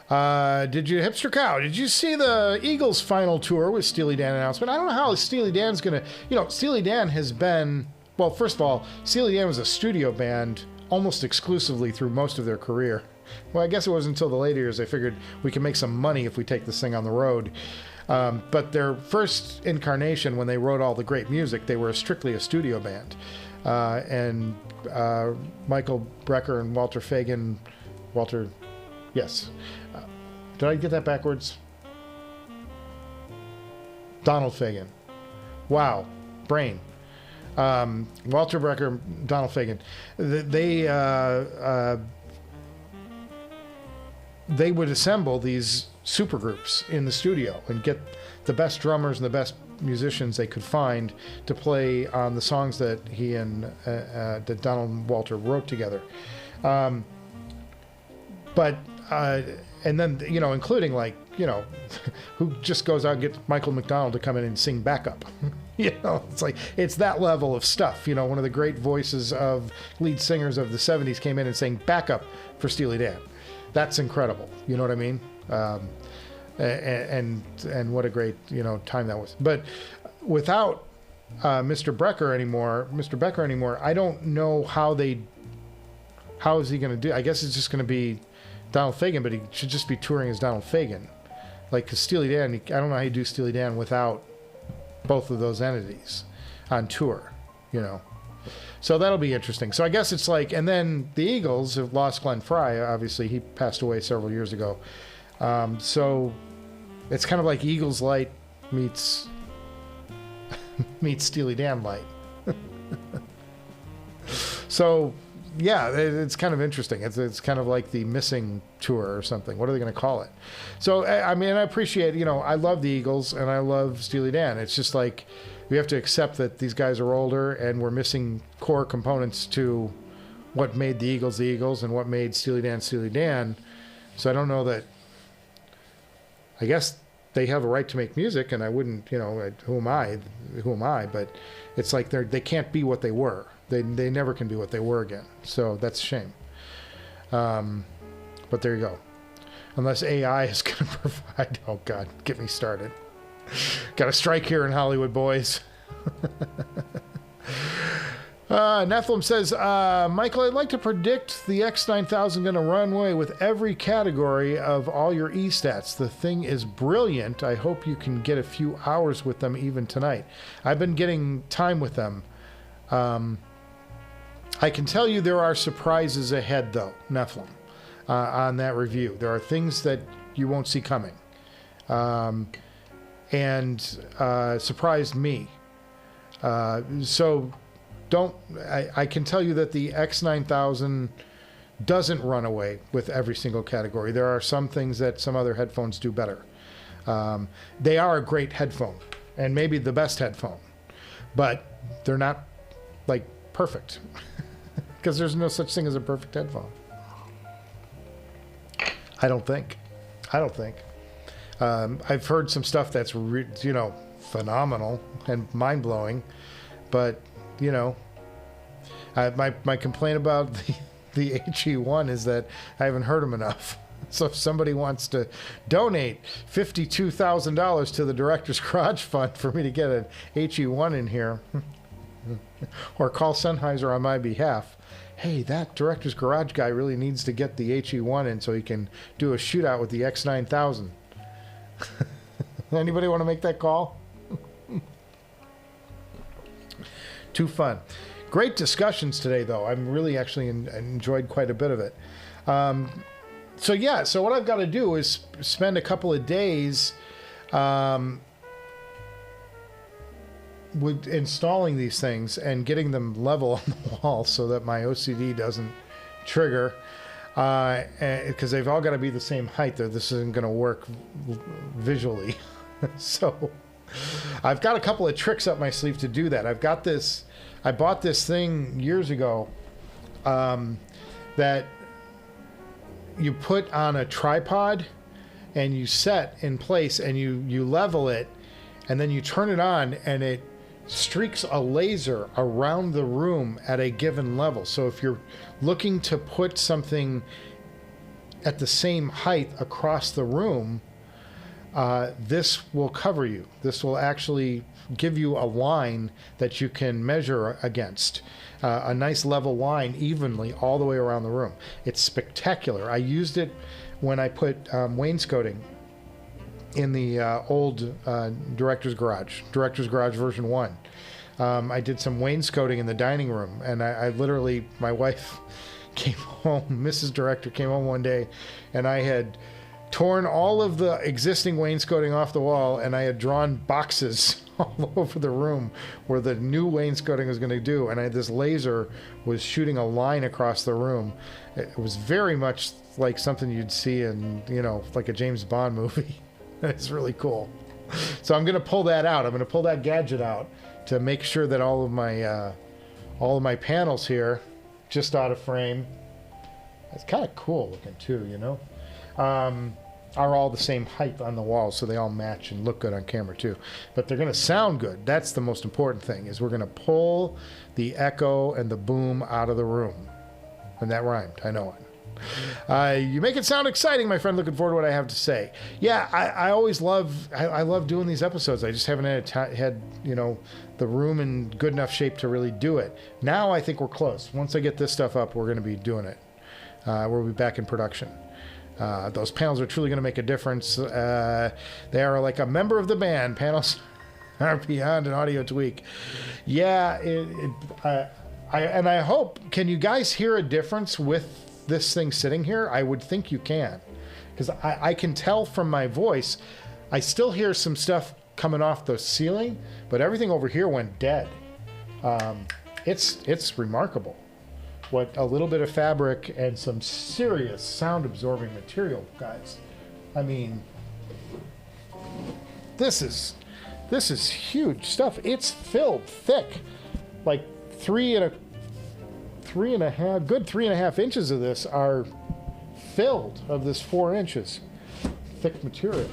Did you, Hipster Cow? Did you see the Eagles' final tour with Steely Dan announcement? I don't know how Steely Dan's gonna. Steely Dan has been. Well, first of all, Steely Dan was a studio band almost exclusively through most of their career. Well, I guess it wasn't until the later years they figured we can make some money if we take this thing on the road. But their first incarnation, when they wrote all the great music, they were strictly a studio band. And Michael Brecker and Walter Fagen, yes. Did I get that backwards? Donald Fagen. Wow, brain. Walter Brecker, Donald Fagen, they would assemble these supergroups in the studio and get the best drummers and the best musicians they could find to play on the songs that he and that Donald and Walter wrote together. And then including who just goes out and gets Michael McDonald to come in and sing backup. It's like it's that level of stuff. One of the great voices of lead singers of the 70s came in and sang backup for Steely Dan. That's incredible. You know what I mean? And what a great time that was. But without Mr. Becker anymore, I don't know how is he going to do? I guess it's just going to be Donald Fagen, but he should just be touring as Donald Fagen. Because Steely Dan, I don't know how you do Steely Dan without both of those entities on tour, So that'll be interesting. So I guess it's and then the Eagles have lost Glenn Frey. Obviously, he passed away several years ago. So it's kind of like Eagles Light meets Steely Dan Light. So yeah, it's kind of interesting. It's kind of like the missing tour or something. What are they going to call it? So, I mean, I appreciate, I love the Eagles and I love Steely Dan. It's just like we have to accept that these guys are older and we're missing core components to what made the Eagles and what made Steely Dan. So I don't know that, I guess they have a right to make music and I wouldn't, who am I? But it's like they can't be what they were. They never can be what they were again. So that's a shame. But there you go. Unless AI is going to provide... Oh, God, get me started. Got a strike here in Hollywood, boys. Nephilim says, Michael, I'd like to predict the X9000 going to run away with every category of all your E-stats. The thing is brilliant. I hope you can get a few hours with them even tonight. I've been getting time with them. I can tell you there are surprises ahead, though, Nephilim, on that review. There are things that you won't see coming. And surprised me. So I can tell you that the X9000 doesn't run away with every single category. There are some things that some other headphones do better. They are a great headphone, and maybe the best headphone, but they're not, like, perfect. Because there's no such thing as a perfect headphone. I don't think. I've heard some stuff that's, phenomenal and mind-blowing, but, my complaint about the HE1 is that I haven't heard them enough. So if somebody wants to donate $52,000 to the Director's Garage Fund for me to get an HE1 in here, or call Sennheiser on my behalf, hey, that Director's Garage guy really needs to get the HE1 in so he can do a shootout with the X9000. Anybody want to make that call? Too fun. Great discussions today, though. I'm really actually enjoyed quite a bit of it. So what I've got to do is spend a couple of days with installing these things and getting them level on the wall so that my OCD doesn't trigger, because they've all got to be the same height. This isn't going to work visually. So I've got a couple of tricks up my sleeve to do that. I bought this thing years ago that you put on a tripod and you set in place and you level it, and then you turn it on and it streaks a laser around the room at a given level. So if you're looking to put something at the same height across the room, this will cover you. This will actually give you a line that you can measure against, a nice level line evenly all the way around the room. It's spectacular. I used it when I put wainscoting in the old Director's Garage version 1. I did some wainscoting in the dining room, and I literally, my wife came home, Mrs. Director came home one day, and I had torn all of the existing wainscoting off the wall, and I had drawn boxes all over the room where the new wainscoting was going to do, and this laser was shooting a line across the room. It was very much like something you'd see in, like a James Bond movie. It's really cool. So I'm going to pull that out. I'm going to pull that gadget out to make sure that all of my panels here, just out of frame, it's kind of cool looking too, are all the same height on the wall, so they all match and look good on camera too. But they're going to sound good. That's the most important thing, is we're going to pull the echo and the boom out of the room. And that rhymed. I know it. You make it sound exciting, my friend. Looking forward to what I have to say. Yeah, I always love doing these episodes. I just haven't had the room in good enough shape to really do it. Now I think we're close. Once I get this stuff up, we're going to be doing it. We'll be back in production. Those panels are truly going to make a difference. They are like a member of the band. Panels are beyond an audio tweak. Yeah, and I hope, can you guys hear a difference with this thing sitting here? I would think you can, because I can tell from my voice. I still hear some stuff coming off the ceiling, but everything over here went dead. It's remarkable. what a little bit of fabric and some serious sound absorbing material, guys. I mean, this is huge stuff. It's filled thick, like good 3.5 inches of this are filled of this 4 inches thick material.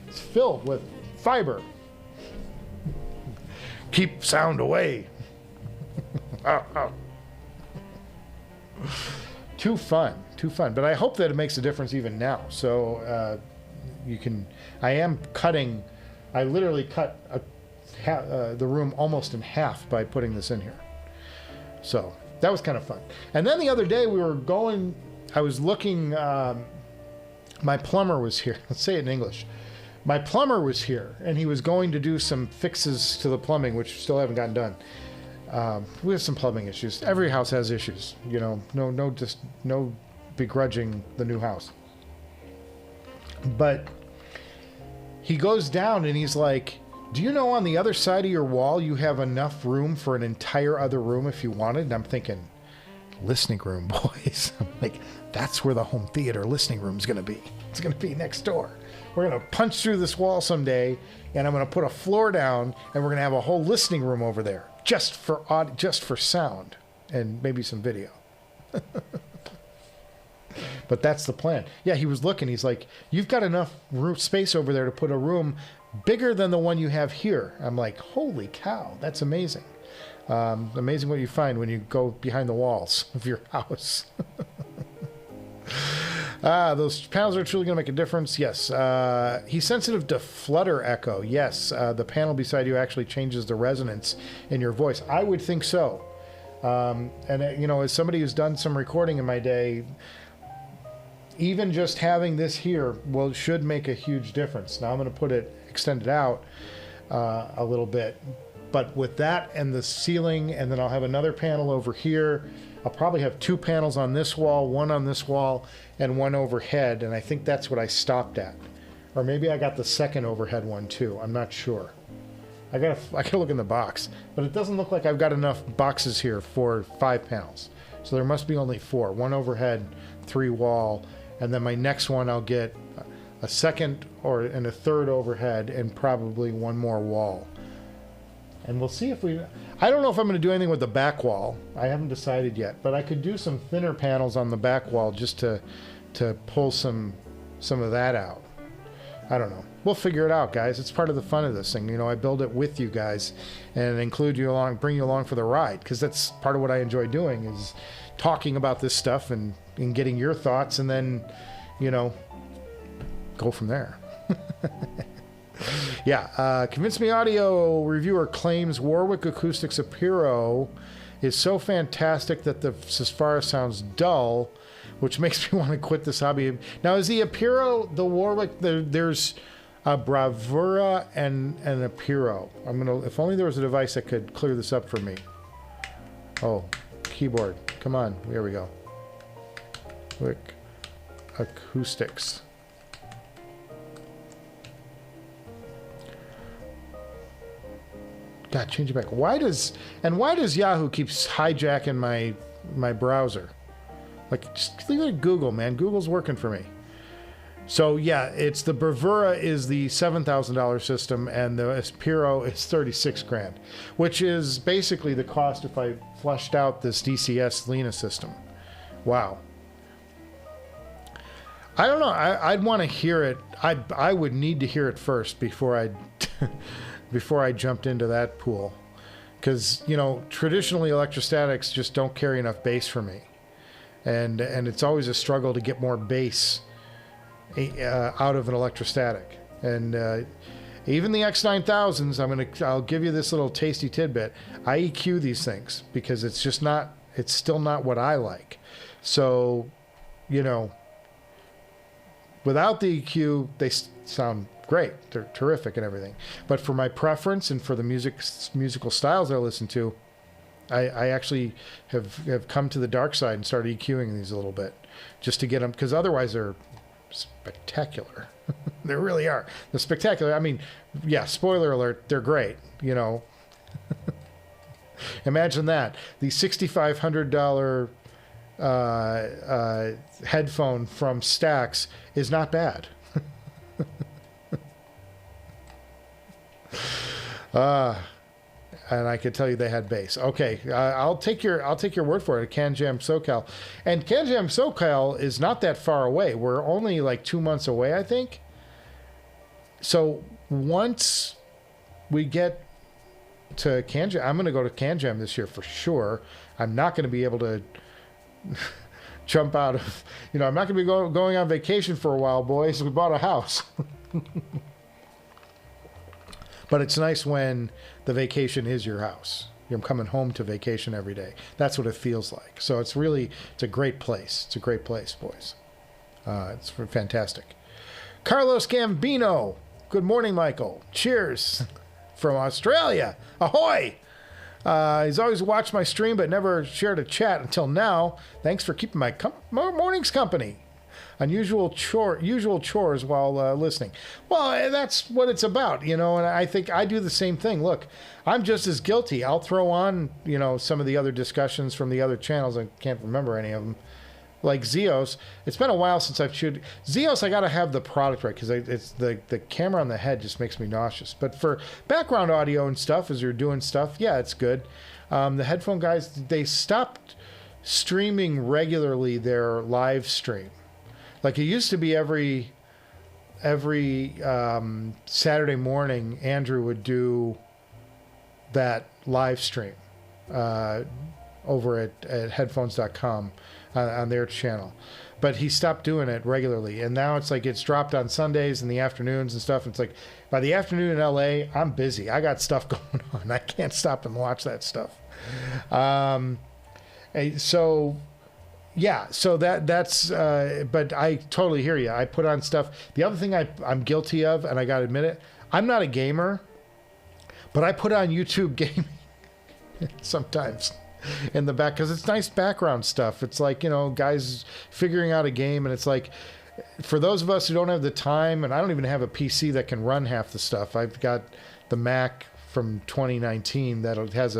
It's filled with fiber. Keep sound away. Too fun. But I hope that it makes a difference even now. So I am cutting. I literally cut the room almost in half by putting this in here. So that was kind of fun. And then the other day I was looking. My plumber was here. Let's say it in English. My plumber was here, and he was going to do some fixes to the plumbing, which still haven't gotten done. We have some plumbing issues. Every house has issues, you know. No begrudging the new house. But he goes down and he's like, "Do you know on the other side of your wall you have enough room for an entire other room if you wanted?" And I'm thinking, listening room, boys. I'm like, that's where the home theater listening room is going to be. It's going to be next door. We're going to punch through this wall someday, and I'm going to put a floor down, and we're going to have a whole listening room over there, just for sound, and maybe some video. But that's the plan. Yeah, he was looking. He's like, "You've got enough space over there to put a room bigger than the one you have here." I'm like, holy cow, that's amazing. Amazing what you find when you go behind the walls of your house. Those panels are truly going to make a difference. Yes. He's sensitive to flutter echo. Yes. The panel beside you actually changes the resonance in your voice. I would think so. And, you know, as somebody who's done some recording in my day, even just having this here should make a huge difference. Now I'm going to extend it out a little bit. But with that and the ceiling, and then I'll have another panel over here. I'll probably have 2 panels on this wall, 1 on this wall, and 1 overhead. And I think that's what I stopped at. Or maybe I got the second overhead one too. I'm not sure. I gotta look in the box. But it doesn't look like I've got enough boxes here for 5 panels. So there must be only 4. 1 overhead, 3 wall, and then my next one I'll get a second and a third overhead and probably 1 more wall. And we'll see if I don't know if I'm going to do anything with the back wall. I haven't decided yet, but I could do some thinner panels on the back wall just to pull some of that out. I don't know. We'll figure it out, guys. It's part of the fun of this thing. You know, I build it with you guys and include you along, bring you along for the ride, because that's part of what I enjoy doing is talking about this stuff and getting your thoughts, and then, you know, go from there. Yeah, Convince Me Audio reviewer claims Warwick Acoustics Apiro is so fantastic that the Susvara sounds dull, which makes me want to quit this hobby. Now, is the Apiro, the Warwick, there's a Bravura and an Apiro. If only there was a device that could clear this up for me. Oh, keyboard. Come on, here we go. Quick acoustics. God, change it back. Why does Yahoo keeps hijacking my browser? Like, just leave it at Google, man. Google's working for me. So yeah, it's the Bravura is the $7,000 system, and the Apiro is $36,000, which is basically the cost if I flushed out this DCS Lena system. Wow. I don't know. I'd want to hear it. I would need to hear it first before I jumped into that pool, because, you know, traditionally electrostatics just don't carry enough bass for me, and it's always a struggle to get more bass out of an electrostatic. And even the X9000s, I'll give you this little tasty tidbit. I EQ these things because it's still not what I like. So, you know, without the EQ, they sound great. They're terrific and everything. But for my preference and for the musical styles I listen to, I actually have come to the dark side and started EQing these a little bit just to get them, because otherwise they're spectacular. They really are. They're spectacular. I mean, yeah, spoiler alert, they're great, you know. Imagine that. The $6,500 headphone from Stax is not bad. And I could tell you they had bass. Okay, I'll take your word for it. Can Jam SoCal, and Can Jam SoCal is not that far away. We're only like 2 months away, I think. So once we get to Can Jam, I'm going to go to Can Jam this year for sure. I'm not going to be able to jump out of, I'm not going to be going on vacation for a while, boys. We bought a house. But it's nice when the vacation is your house. You're coming home to vacation every day. That's what it feels like. So it's a great place. It's a great place, boys. It's fantastic. Carlos Gambino. Good morning, Michael. Cheers from Australia. Ahoy! He's always watched my stream but never shared a chat until now. Thanks for keeping my mornings company. Usual chores while listening. Well, that's what it's about, and I think I do the same thing. Look, I'm just as guilty. I'll throw on, some of the other discussions from the other channels. I can't remember any of them. Like Zeos. It's been a while since I've shooted. Zeos, I got to have the product right because it's the camera on the head just makes me nauseous. But for background audio and stuff, as you're doing stuff, yeah, it's good. The headphone guys, they stopped streaming regularly their live stream. Like it used to be every Saturday morning, Andrew would do that live stream over at headphones.com on their channel. But he stopped doing it regularly. And now it's like it's dropped on Sundays in the afternoons and stuff. And it's like by the afternoon in LA, I'm busy. I got stuff going on. I can't stop and watch that stuff. Yeah, so that's, but I totally hear you. I put on stuff. The other thing I'm guilty of, and I got to admit it, I'm not a gamer, but I put on YouTube gaming sometimes in the back because it's nice background stuff. It's like, guys figuring out a game, and it's like, for those of us who don't have the time, and I don't even have a PC that can run half the stuff. I've got the Mac from 2019 that has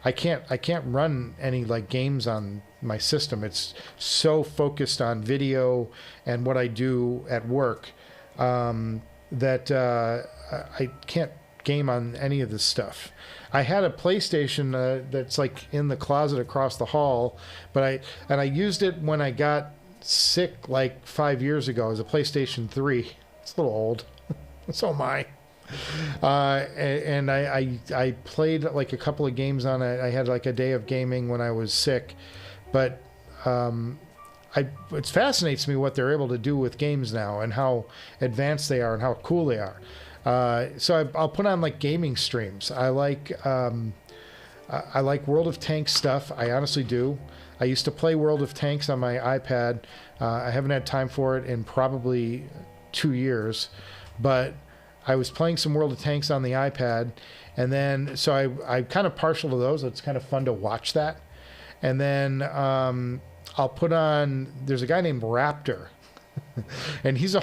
I can't run any like games on my system. It's so focused on video and what I do at work that I can't game on any of this stuff. I had a PlayStation that's like in the closet across the hall, but I used it when I got sick like 5 years ago as a PlayStation 3. It's a little old. So am I. And I played like a couple of games on it. I had like a day of gaming when I was sick, but it fascinates me what they're able to do with games now and how advanced they are and how cool they are. So I'll put on like gaming streams. I like World of Tanks stuff. I honestly do. I used to play World of Tanks on my iPad. I haven't had time for it in probably 2 years, but I was playing some World of Tanks on the iPad, and then so I'm kind of partial to those. It's kind of fun to watch that. And then I'll put on. There's a guy named Raptor, and he's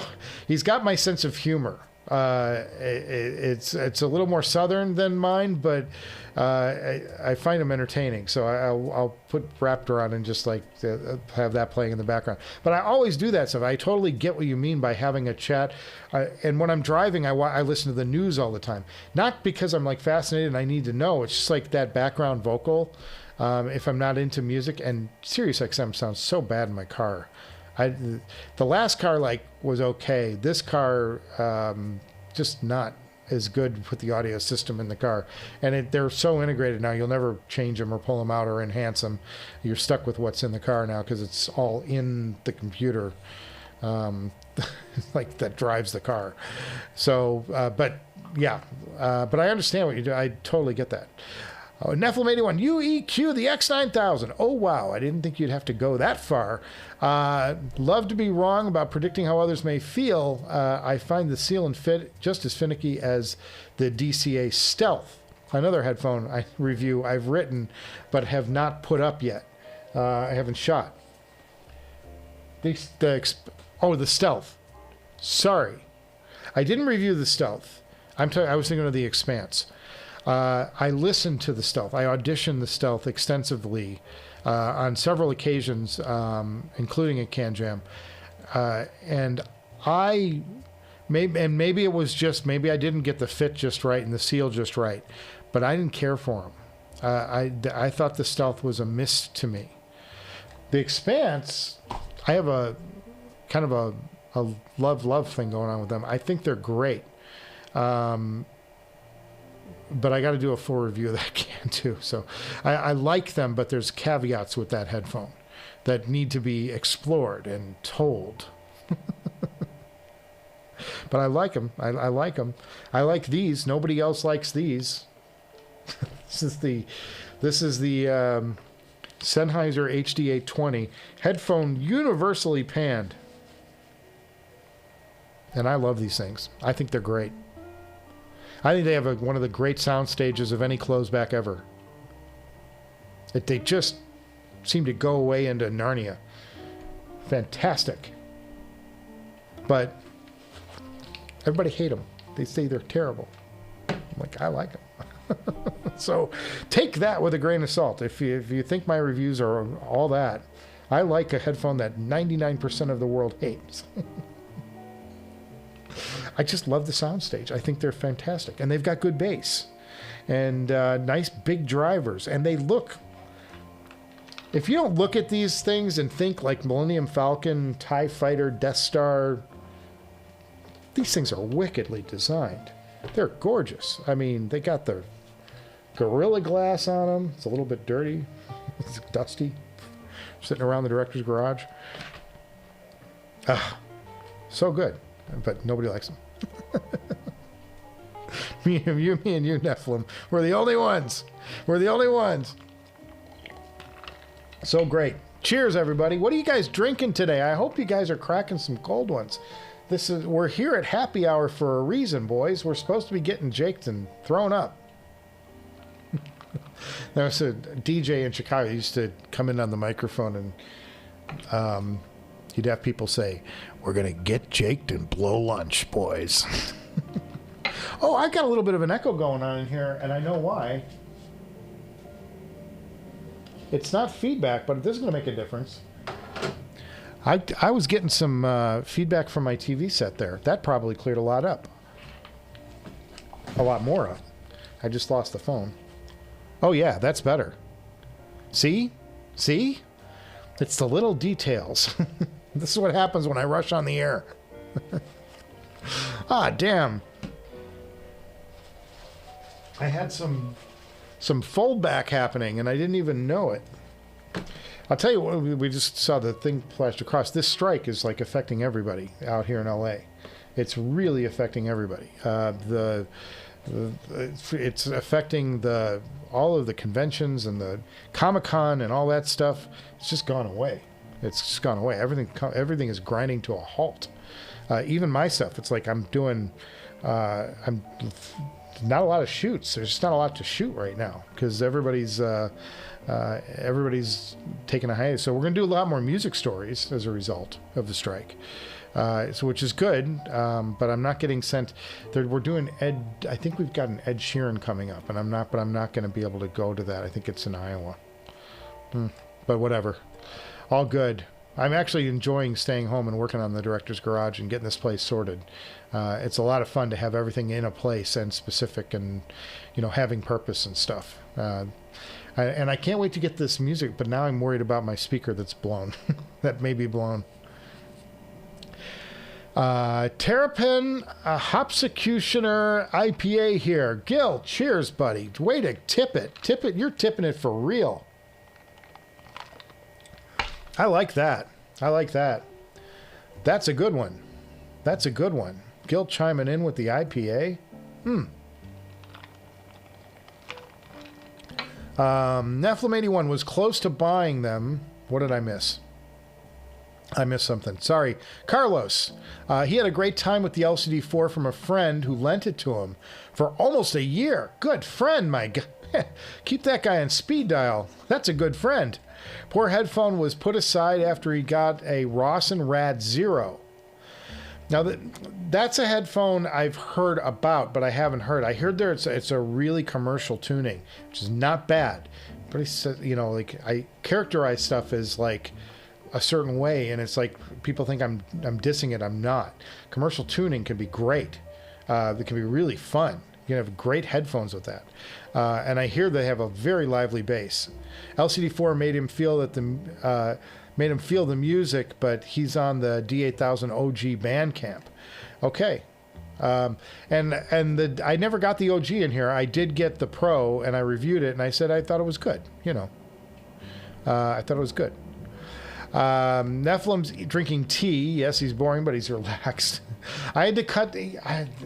got my sense of humor. It's a little more southern than mine, but I find him entertaining. So I'll put Raptor on and just like have that playing in the background. But I always do that stuff. I totally get what you mean by having a chat. And when I'm driving, I listen to the news all the time. Not because I'm like fascinated and I need to know. It's just like that background vocal. If I'm not into music, and Sirius XM sounds so bad in my car. The last car was okay. This car just not as good with the audio system in the car, and they're so integrated now. You'll never change them or pull them out or enhance them. You're stuck with what's in the car now because it's all in the computer, like that drives the car. So, but I understand what you do. I totally get that. Oh, Nephilim81, UEQ, the X9000. Oh, wow. I didn't think you'd have to go that far. Love to be wrong about predicting how others may feel. I find the seal and fit just as finicky as the DCA Stealth, another headphone review I've written but have not put up yet. I haven't shot. The Stealth. Sorry. I didn't review the Stealth. I was thinking of the Expanse. I listened to the Stealth. I auditioned the Stealth extensively on several occasions, including at Can Jam. And maybe it was just, maybe I didn't get the fit just right and the seal just right, but I didn't care for them. I thought the Stealth was a miss to me. The Expanse, I have a kind of a love thing going on with them. I think they're great. But I got to do a full review of that can too. So I like them, but there's caveats with that headphone that need to be explored and told. But I like them. I like them. I like these. Nobody else likes these. This is the Sennheiser HD-820 headphone, universally panned. And I love these things. I think they're great. I think they have one of the great sound stages of any closeback ever. They just seem to go away into Narnia. Fantastic. But everybody hate them. They say they're terrible. I'm like, I like them. So take that with a grain of salt. If you think my reviews are all that, I like a headphone that 99% of the world hates. I just love the soundstage. I think they're fantastic. And they've got good bass. And nice big drivers. And they look... If you don't look at these things and think like Millennium Falcon, TIE Fighter, Death Star... These things are wickedly designed. They're gorgeous. I mean, they got the Gorilla Glass on them. It's a little bit dirty. It's dusty. Sitting around the director's garage. So good. But nobody likes them. me and you, Nephilim. We're the only ones. We're the only ones. So great. Cheers, everybody. What are you guys drinking today? I hope you guys are cracking some cold ones. We're here at happy hour for a reason, boys. We're supposed to be getting jaked and thrown up. There was a DJ in Chicago who used to come in on the microphone and he'd have people say, "We're going to get jaked and blow lunch, boys." Oh, I got a little bit of an echo going on in here, and I know why. It's not feedback, but this is going to make a difference. I was getting some feedback from my TV set there. That probably cleared a lot up. A lot more up. I just lost the phone. Oh, yeah, that's better. See? See? It's the little details. This is what happens when I rush on the air. Ah, damn. I had some foldback happening, and I didn't even know it. I'll tell you what, we just saw the thing flashed across. This strike is like affecting everybody out here in LA. It's really affecting everybody. It's affecting all of the conventions and the Comic-Con and all that stuff. It's just gone away. It's just gone away. Everything is grinding to a halt. Even my stuff. It's like I'm not a lot of shoots. There's just not a lot to shoot right now because everybody's taking a hiatus. So we're going to do a lot more music stories as a result of the strike, which is good. But I'm not getting sent. We're doing Ed. I think we've got an Ed Sheeran coming up, and I'm not going to be able to go to that. I think it's in Iowa. But whatever, all good. I'm actually enjoying staying home and working on the director's garage and getting this place sorted. It's a lot of fun to have everything in a place and specific and, having purpose and stuff. And I can't wait to get this music, but now I'm worried about my speaker that's blown. That may be blown. Terrapin Hopsecutioner IPA here. Gil, cheers, buddy. Way to tip it. Tip it. You're tipping it for real. I like that. I like that. That's a good one. That's a good one. Gil chiming in with the IPA. Nephilim81 was close to buying them. What did I miss? I missed something. Sorry. Carlos. He had a great time with the LCD-4 from a friend who lent it to him for almost a year. Good friend, my God. Keep that guy on speed dial. That's a good friend. Poor headphone was put aside after he got a Ross and Rad Zero. Now, that's a headphone I've heard about, but I haven't heard. I heard it's a really commercial tuning, which is not bad. but he said, you know, like I characterize stuff as like a certain way, and it's like people think I'm dissing it. I'm not. Commercial tuning can be great. It can be really fun. You can have great headphones with that. And I hear they have a very lively bass. LCD-4 made him feel the music, but he's on the D8000 OG Bandcamp. Okay. I never got the OG in here. I did get the Pro, and I reviewed it, and I said I thought it was good. You know, I thought it was good. Nephilim's drinking tea. Yes, he's boring, but he's relaxed. I had to cut.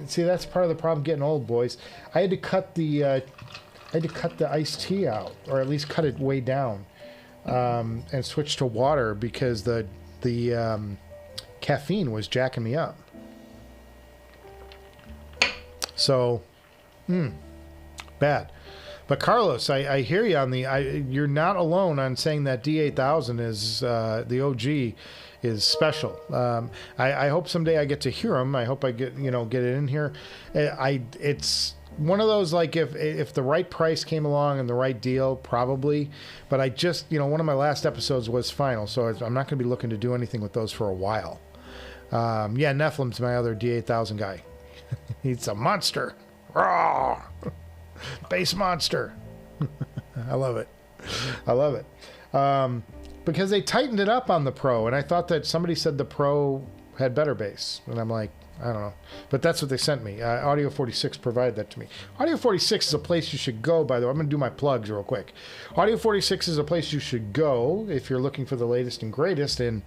See, that's part of the problem getting old, boys. I had to cut the iced tea out, or at least cut it way down, and switch to water because the caffeine was jacking me up. So, bad. But Carlos, I hear you on you're not alone on saying that D8000 is the OG is special. I hope someday I get to hear them. I hope I get it in here. It's one of those, like, if the right price came along and the right deal, probably. But I just, one of my last episodes was final, so I'm not going to be looking to do anything with those for a while. Yeah, Nephilim's my other D8000 guy. He's a monster. Raw. Bass monster. I love it. I love it. Because they tightened it up on the Pro, and I thought that somebody said the Pro had better bass. And I'm like, I don't know. But that's what they sent me. Audio 46 provided that to me. Audio 46 is a place you should go, by the way. I'm going to do my plugs real quick. Audio 46 is a place you should go if you're looking for the latest and greatest in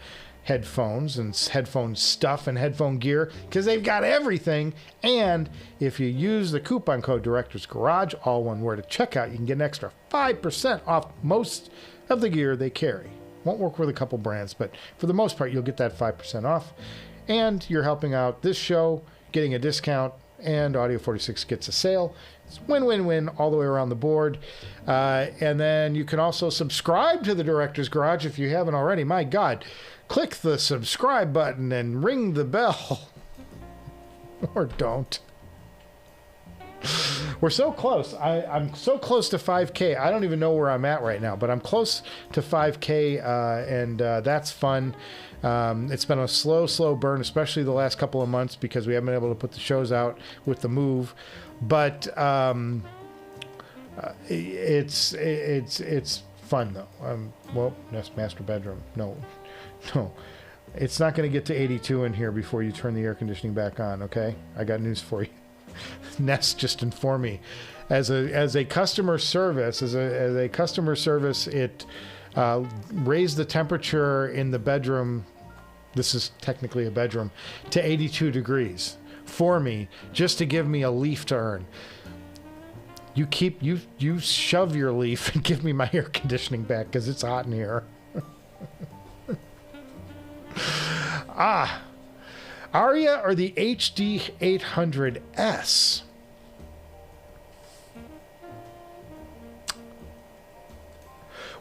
headphones and headphone stuff and headphone gear, because they've got everything. And if you use the coupon code Director's Garage, all one word, at checkout, you can get an extra 5% off most of the gear they carry. Won't work with a couple brands, but for the most part, you'll get that 5% off. And you're helping out this show, getting a discount, and Audio 46 gets a sale. It's win-win-win all the way around the board. And then you can also subscribe to the Director's Garage if you haven't already. My God, click the subscribe button and ring the bell. Or don't. We're so close. I'm so close to 5K. I don't even know where I'm at right now, but I'm close to 5K, and that's fun. It's been a slow burn, especially the last couple of months, because we haven't been able to put the shows out with the move. But it's fun though. Well, that's master bedroom. No. It's not going to get to 82 in here before you turn the air conditioning back on. Okay, I got news for you. Nest just informed me, as a customer service, it raised the temperature in the bedroom. This is technically a bedroom, to 82 degrees for me, just to give me a leaf to earn. You shove your leaf and give me my air conditioning back, because it's hot in here. Aria or the HD-800S?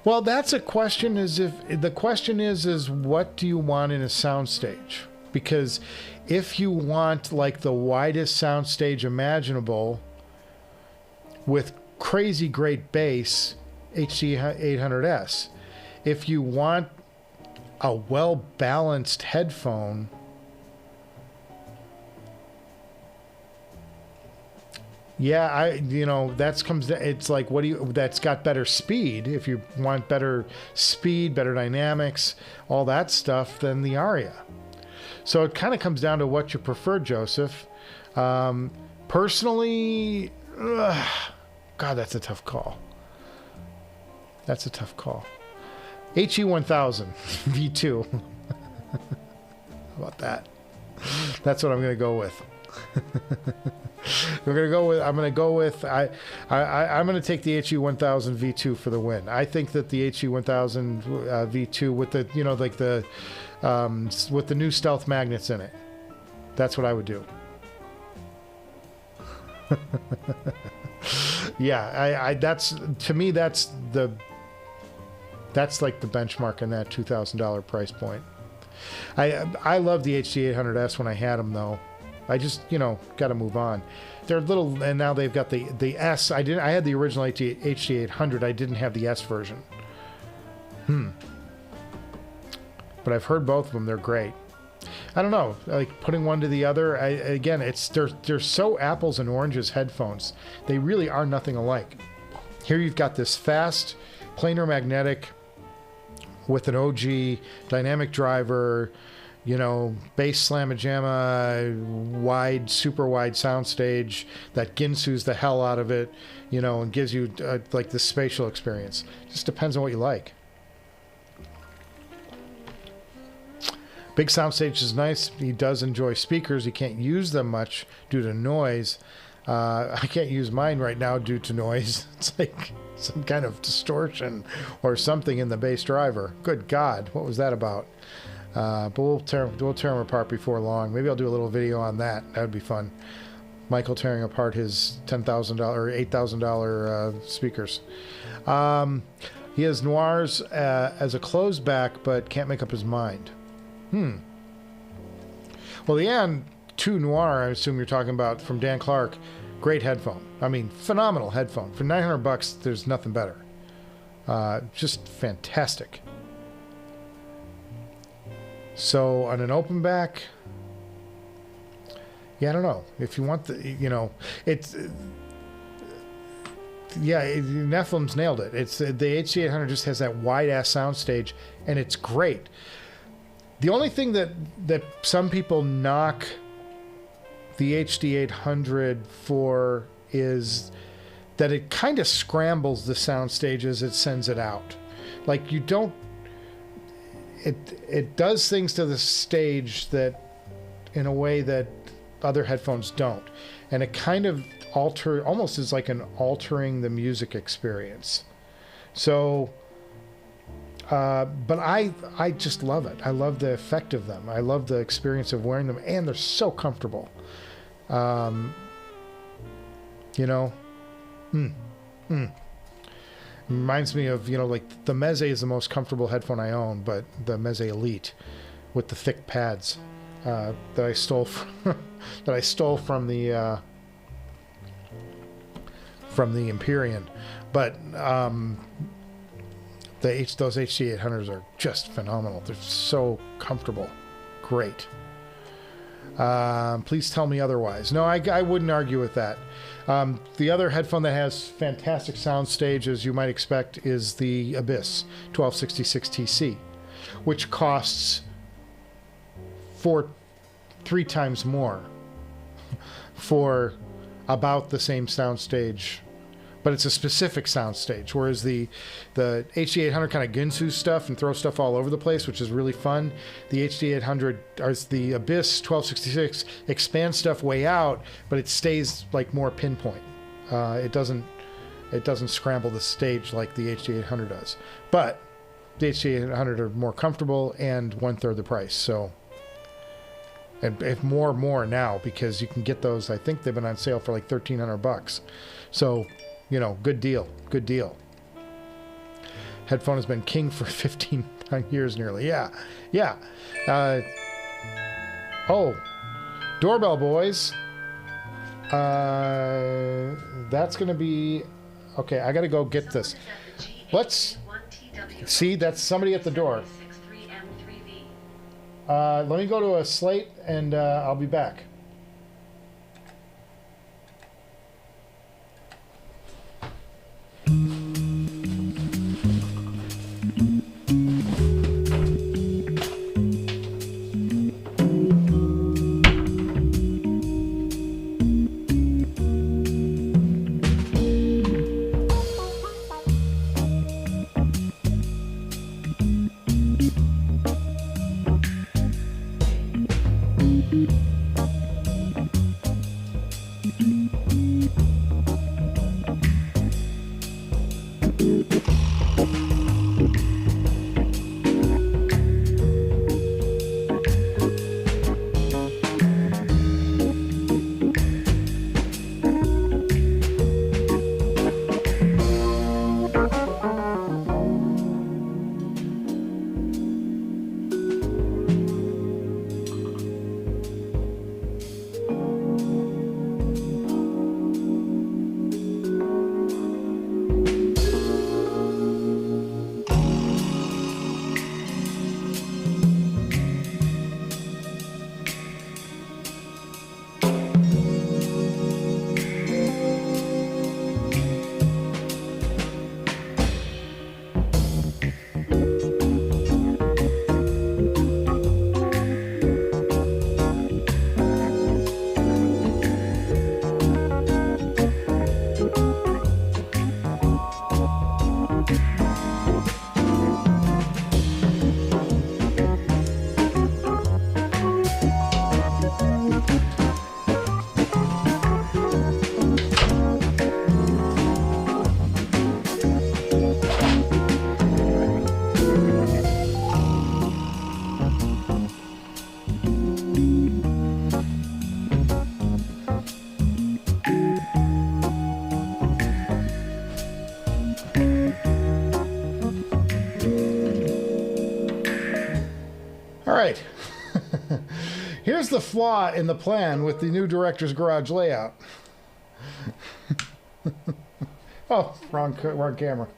Well, that's a question. The question is what do you want in a soundstage? Because if you want like the widest soundstage imaginable with crazy great bass, HD-800S. If you want a well-balanced headphone, yeah, it's like, that's got better speed. If you want better speed, better dynamics, all that stuff, then the Aria. So it kind of comes down to what you prefer, Joseph. Personally, God, that's a tough call. That's a tough call. HE-1000 V2. How about that? That's what I'm going to go with. I'm going to take the HE-1000 V2 for the win. I think that the HE-1000 V2 with the, with the new stealth magnets in it. That's what I would do. Yeah, that's like the benchmark in that $2,000 price point. I love the HD-800S when I had them though. I just, you know, got to move on. They're little, and now they've got the S. I had the original HD-800. I didn't have the S version. But I've heard both of them. They're great. I don't know, like putting one to the other. Again, they're so apples and oranges headphones. They really are nothing alike. Here you've got this fast, planar magnetic with an OG dynamic driver, you know, bass slamma jamma, wide, super wide soundstage that Ginsu's the hell out of it, you know, and gives you like this spatial experience. Just depends on what you like. Big soundstage is nice. He does enjoy speakers. He can't use them much due to noise. I can't use mine right now due to noise. It's like some kind of distortion or something in the bass driver. Good God, what was that about? But we'll tear them apart before long. Maybe I'll do a little video on that. That would be fun. Michael tearing apart his $10,000 or $8,000 speakers. He has Noirs as a closed back, but can't make up his mind. Well, the N2 Noir, I assume you're talking about, from Dan Clark. Great headphone. I mean, phenomenal headphone. For $900, there's nothing better. Just fantastic. So on an open back, yeah, I don't know. If you want the, you know, it's, yeah, Nephilim's nailed it. It's the HD-800 just has that wide ass soundstage, and it's great. The only thing that some people knock the HD-800 for is that it kind of scrambles the soundstage as it sends it out. Like, you don't, it does things to the stage that, in a way that other headphones don't. And it kind of almost is like an altering the music experience. So, but I just love it. I love the effect of them. I love the experience of wearing them, and they're so comfortable. You know, reminds me of, you know, like the Meze is the most comfortable headphone I own, but the Meze Elite with the thick pads that I stole from the Empyrean, but those HD-800s are just phenomenal. They're so comfortable. Great. Please tell me otherwise. No, I wouldn't argue with that. The other headphone that has fantastic soundstage, as you might expect, is the Abyss 1266 TC, which costs 3 times more for about the same soundstage, but it's a specific soundstage, whereas the HD-800 kind of Ginsu stuff and throw stuff all over the place, which is really fun. The HD-800, or the Abyss 1266, expands stuff way out, but it stays like more pinpoint. It doesn't scramble the stage like the HD-800 does. But the HD-800 are more comfortable and 1/3 the price. So, and if more now, because you can get those. I think they've been on sale for like $1,300. So, you know, good deal. Good deal. Headphone has been king for 15 years nearly. Yeah. Yeah. Oh, doorbell, boys. That's going to be... Okay, I got to go get this. Let's... See, that's somebody at the door. Let me go to a slate, and I'll be back. All right. Here's the flaw in the plan with the new director's garage layout. Oh, wrong camera.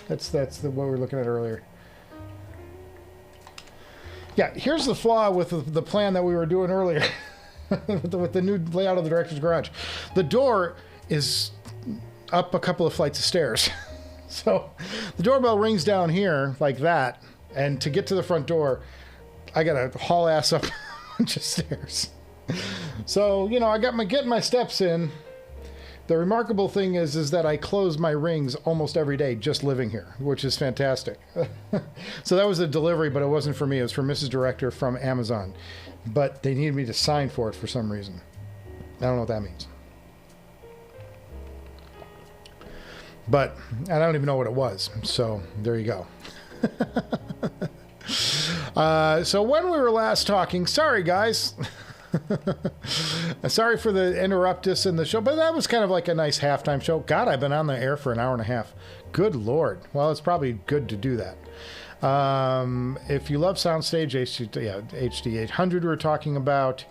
That's what we were looking at earlier. Yeah, here's the flaw with the plan that we were doing earlier with the new layout of the director's garage. The door is up a couple of flights of stairs. So the doorbell rings down here like that, and to get to the front door, I gotta haul ass up a bunch of stairs. So, you know, I got getting my steps in. The remarkable thing is that I close my rings almost every day just living here, which is fantastic. So that was a delivery, but it wasn't for me. It was for Mrs. Director from Amazon. But they needed me to sign for it for some reason. I don't know what that means. But I don't even know what it was. So there you go. So when we were last talking, sorry guys. Sorry for the interruptus in the show, but that was kind of like a nice halftime show. God, I've been on the air for an hour and a half. Good Lord. Well, it's probably good to do that. If you love Soundstage, HD-800 we were talking about.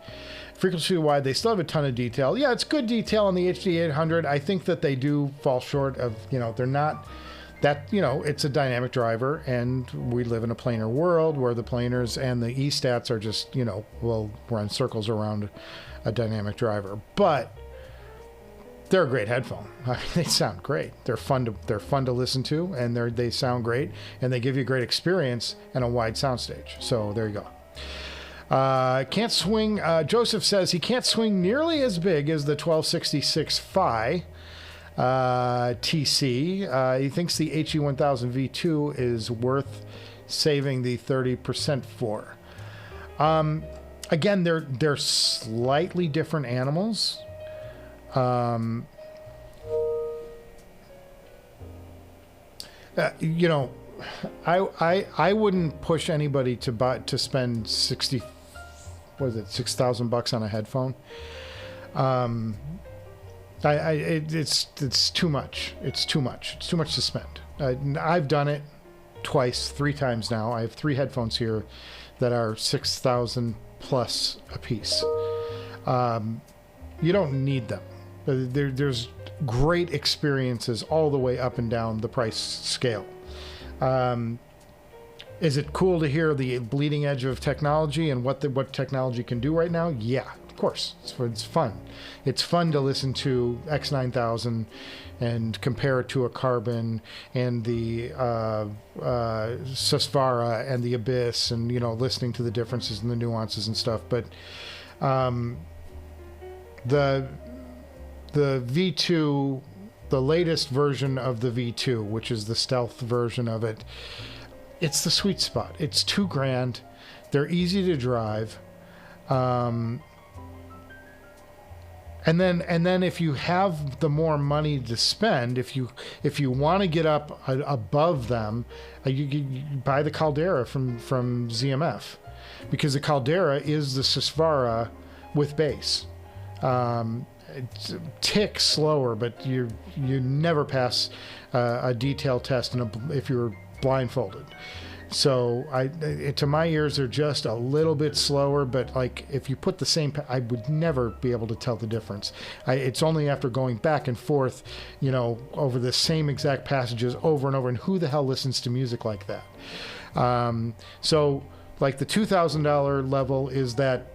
Frequency wide, they still have a ton of detail. Yeah, it's good detail on the HD-800. I think that they do fall short of, you know, they're not that, you know, it's a dynamic driver, and we live in a planar world where the planars and the E-stats are just, you know, will run circles around a dynamic driver. But they're a great headphone. I mean, they sound great. They're fun to listen to, and they sound great, and they give you a great experience and a wide soundstage. So there you go. Can't swing. Joseph says he can't swing nearly as big as the 1266 Phi. TC. He thinks the HE-1000 V2 is worth saving the 30% for. Again, they're slightly different animals. You know, I wouldn't push anybody to spend $6,000 on a headphone. It's too much. It's too much. It's too much to spend. I've done it twice, 3 times now. I have 3 headphones here that are $6,000 plus a piece. You don't need them. There's great experiences all the way up and down the price scale. Is it cool to hear the bleeding edge of technology and what technology can do right now? Yeah. Of course, it's fun. It's fun to listen to X9000 and compare it to a Carbon and the Susvara and the Abyss, and, you know, listening to the differences and the nuances and stuff. But the V2, the latest version of the V2, which is the stealth version of it, it's the sweet spot. It's $2,000. They're easy to drive. And then if you have the more money to spend, if you want to get up above them, you buy the Caldera from ZMF, because the Caldera is the Susvara with bass. It's a tick slower, but you never pass a detail test if you're blindfolded. So to my ears, they're just a little bit slower, but like if you put the same, I would never be able to tell the difference. It's only after going back and forth, you know, over the same exact passages over and over, and who the hell listens to music like that? So like the $2,000 level is that,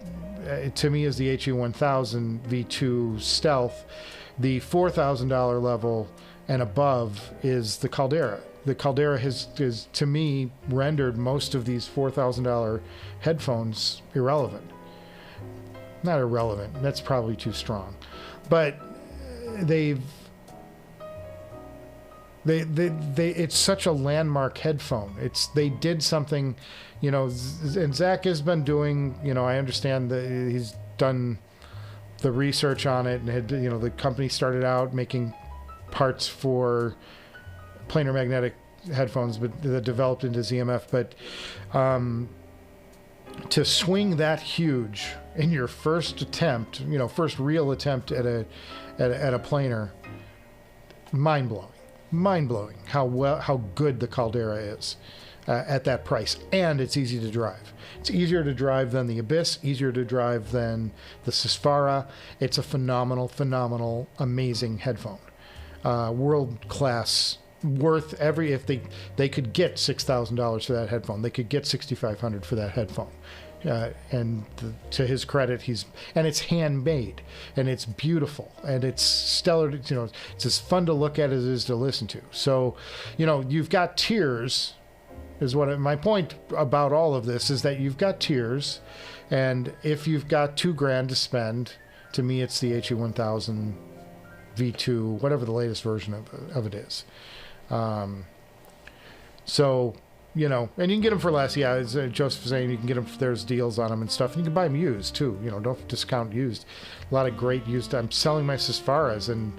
to me, is the HE-1000 V2 Stealth. The $4,000 level and above is the Caldera. The Caldera has to me rendered most of these $4,000 headphones irrelevant. Not irrelevant, that's probably too strong, but it's such a landmark headphone. They did something, you know, and Zach has been doing, you know, I understand that he's done the research on it, and had, you know, the company started out making parts for planar magnetic headphones, but that developed into ZMF. But to swing that huge in your first attempt, you know, first real attempt at a planar, mind blowing how good the Caldera is. at that price, and it's easy to drive. It's easier to drive than the Abyss, easier to drive than the Susvara. It's a phenomenal, amazing headphone. World class, worth every, if they could get $6,000 for that headphone, they could get $6,500 for that headphone. To his credit, and it's handmade, and it's beautiful, and it's stellar. You know, it's as fun to look at as it is to listen to. So, you know, you've got tiers. Is what my point about all of this is, that you've got tiers, and if you've got $2,000 to spend, to me it's the HE-1000 V2, whatever the latest version of it is. So, you know, and you can get them for less. Yeah, as Joseph was saying, you can get them. There's deals on them and stuff. And you can buy them used too. You know, don't discount used. A lot of great used. I'm selling my Susvaras, and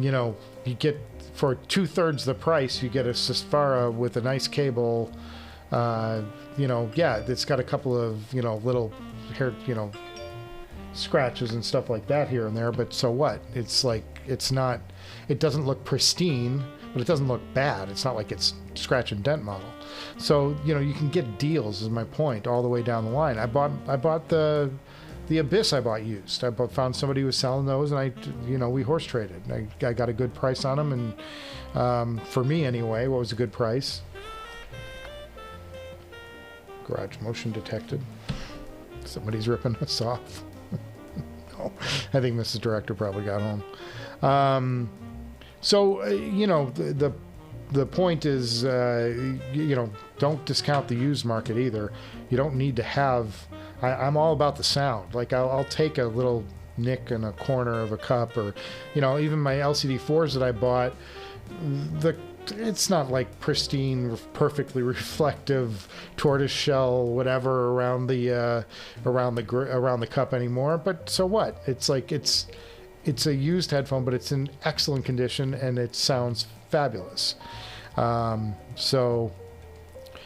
you know, you get, for 2/3 the price, you get a Susvara with a nice cable. You know, yeah, it's got a couple of, you know, little hair, you know, scratches and stuff like that here and there, but so what? It's like, it doesn't look pristine, but it doesn't look bad. It's not like it's scratch and dent model. So, you know, you can get deals, is my point, all the way down the line. I bought the Abyss. I bought used. Found somebody who was selling those, and you know, we horse traded. I got a good price on them, and for me anyway, what was a good price? Garage motion detected. Somebody's ripping us off. No, I think Mrs. Director probably got home. So, you know, the point is, you know, don't discount the used market either. You don't need to have, I'm all about the sound. Like, I'll take a little nick in a corner of a cup, or, you know, even my LCD-4s that I bought, it's not like pristine, perfectly reflective tortoise shell, whatever, around the cup anymore. But so what? It's like, it's a used headphone, but it's in excellent condition, and it sounds fabulous. So,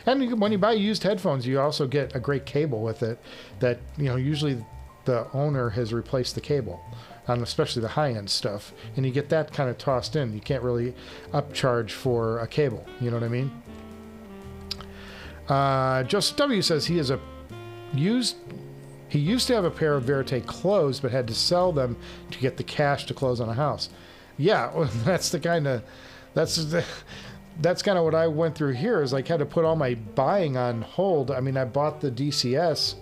and when you buy used headphones, you also get a great cable with it that, you know, usually the owner has replaced the cable on especially the high-end stuff, and you get that kind of tossed in. You can't really upcharge for a cable, you know what I mean? Joseph W. says he used to have a pair of Verite closed, but had to sell them to get the cash to close on a house. Yeah, that's kind of what I went through here, is like, had to put all my buying on hold. I mean, I bought the DCS,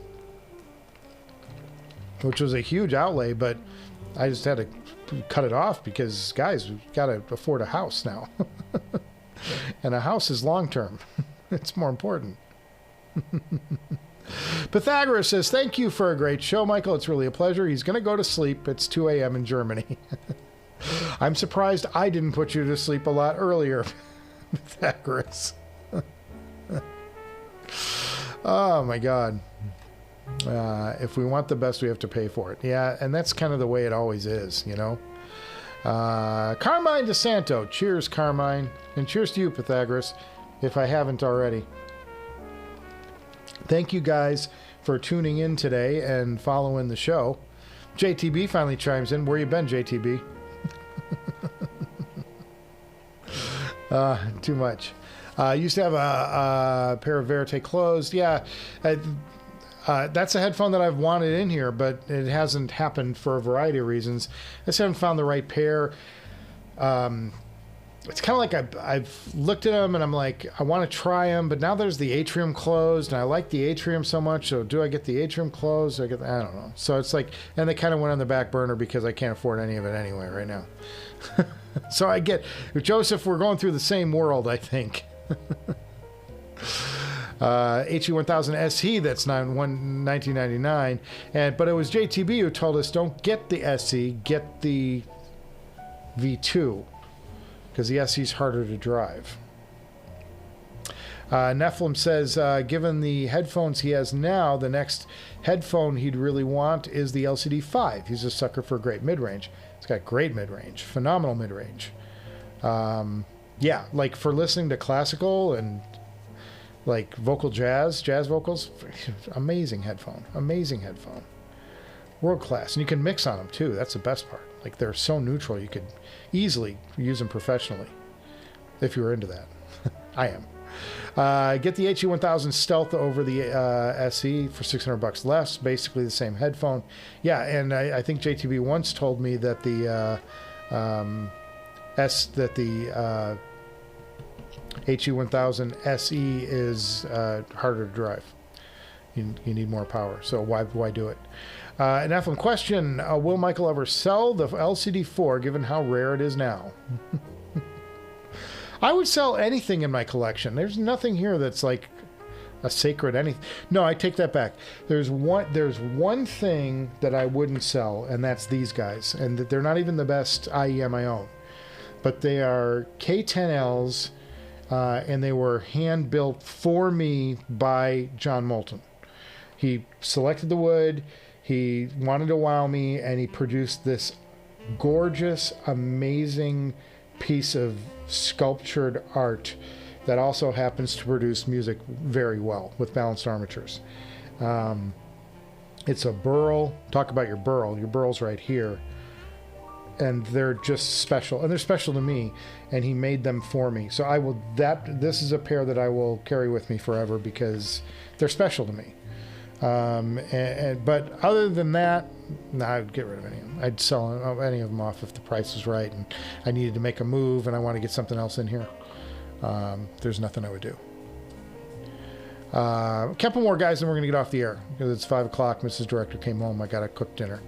which was a huge outlay, but I just had to cut it off because, guys, we've got to afford a house now. And a house is long-term. It's more important. Pythagoras says, thank you for a great show, Michael. It's really a pleasure. He's going to go to sleep. It's 2 a.m. in Germany. I'm surprised I didn't put you to sleep a lot earlier, Pythagoras. Oh, my God. If we want the best, we have to pay for it. Yeah, and that's kind of the way it always is, you know. Carmine DeSanto. Cheers, Carmine. And cheers to you, Pythagoras, if I haven't already. Thank you guys for tuning in today and following the show. JTB finally chimes in. Where you been, JTB? Too much. Used to have a pair of Verite closed. Yeah, that's a headphone that I've wanted in here, but it hasn't happened for a variety of reasons. I just haven't found the right pair. It's kind of like I've looked at them and I'm like, I want to try them, but now there's the Atrium closed, and I like the Atrium so much. So do I get the Atrium closed? I don't know. So it's like, and they kind of went on the back burner because I can't afford any of it anyway right now. So I get, Joseph, we're going through the same world, I think. HE-1000 SE, that's $1999, but it was JTB who told us, don't get the SE, get the V2, because the SE is harder to drive. Nephilim says, given the headphones he has now, the next headphone he'd really want is the LCD-5. He's a sucker for great mid-range. It's got great mid-range, phenomenal mid-range. Yeah, like for listening to classical and like vocal jazz vocals, amazing headphone, world class. And you can mix on them too. That's the best part. Like, they're so neutral, you could easily use them professionally if you were into that. I am. Get the HE-1000 Stealth over the SE for $600 less. Basically the same headphone. Yeah, and I think JTB once told me that the HE-1000 SE is harder to drive. You need more power, so why do it? An F1 question: will Michael ever sell the LCD-4, given how rare it is now? I would sell anything in my collection. There's nothing here that's like a sacred anything. No, I take that back. There's one thing that I wouldn't sell, and that's these guys. And they're not even the best IEM I own, but they are K10Ls, and they were hand built for me by John Moulton. He selected the wood. He wanted to wow me, and he produced this gorgeous, amazing piece of sculptured art that also happens to produce music very well with balanced armatures. It's a Burl. Talk about your Burl. Your Burl's right here. And they're just special. And they're special to me. And he made them for me. So this is a pair that I will carry with me forever because they're special to me. But other than that, I'd get rid of any of them. I'd sell any of them off if the price was right and I needed to make a move and I want to get something else in here. There's nothing I would do. A couple more guys and we're going to get off the air because it's 5 o'clock. Mrs. Director came home. I got to cook dinner.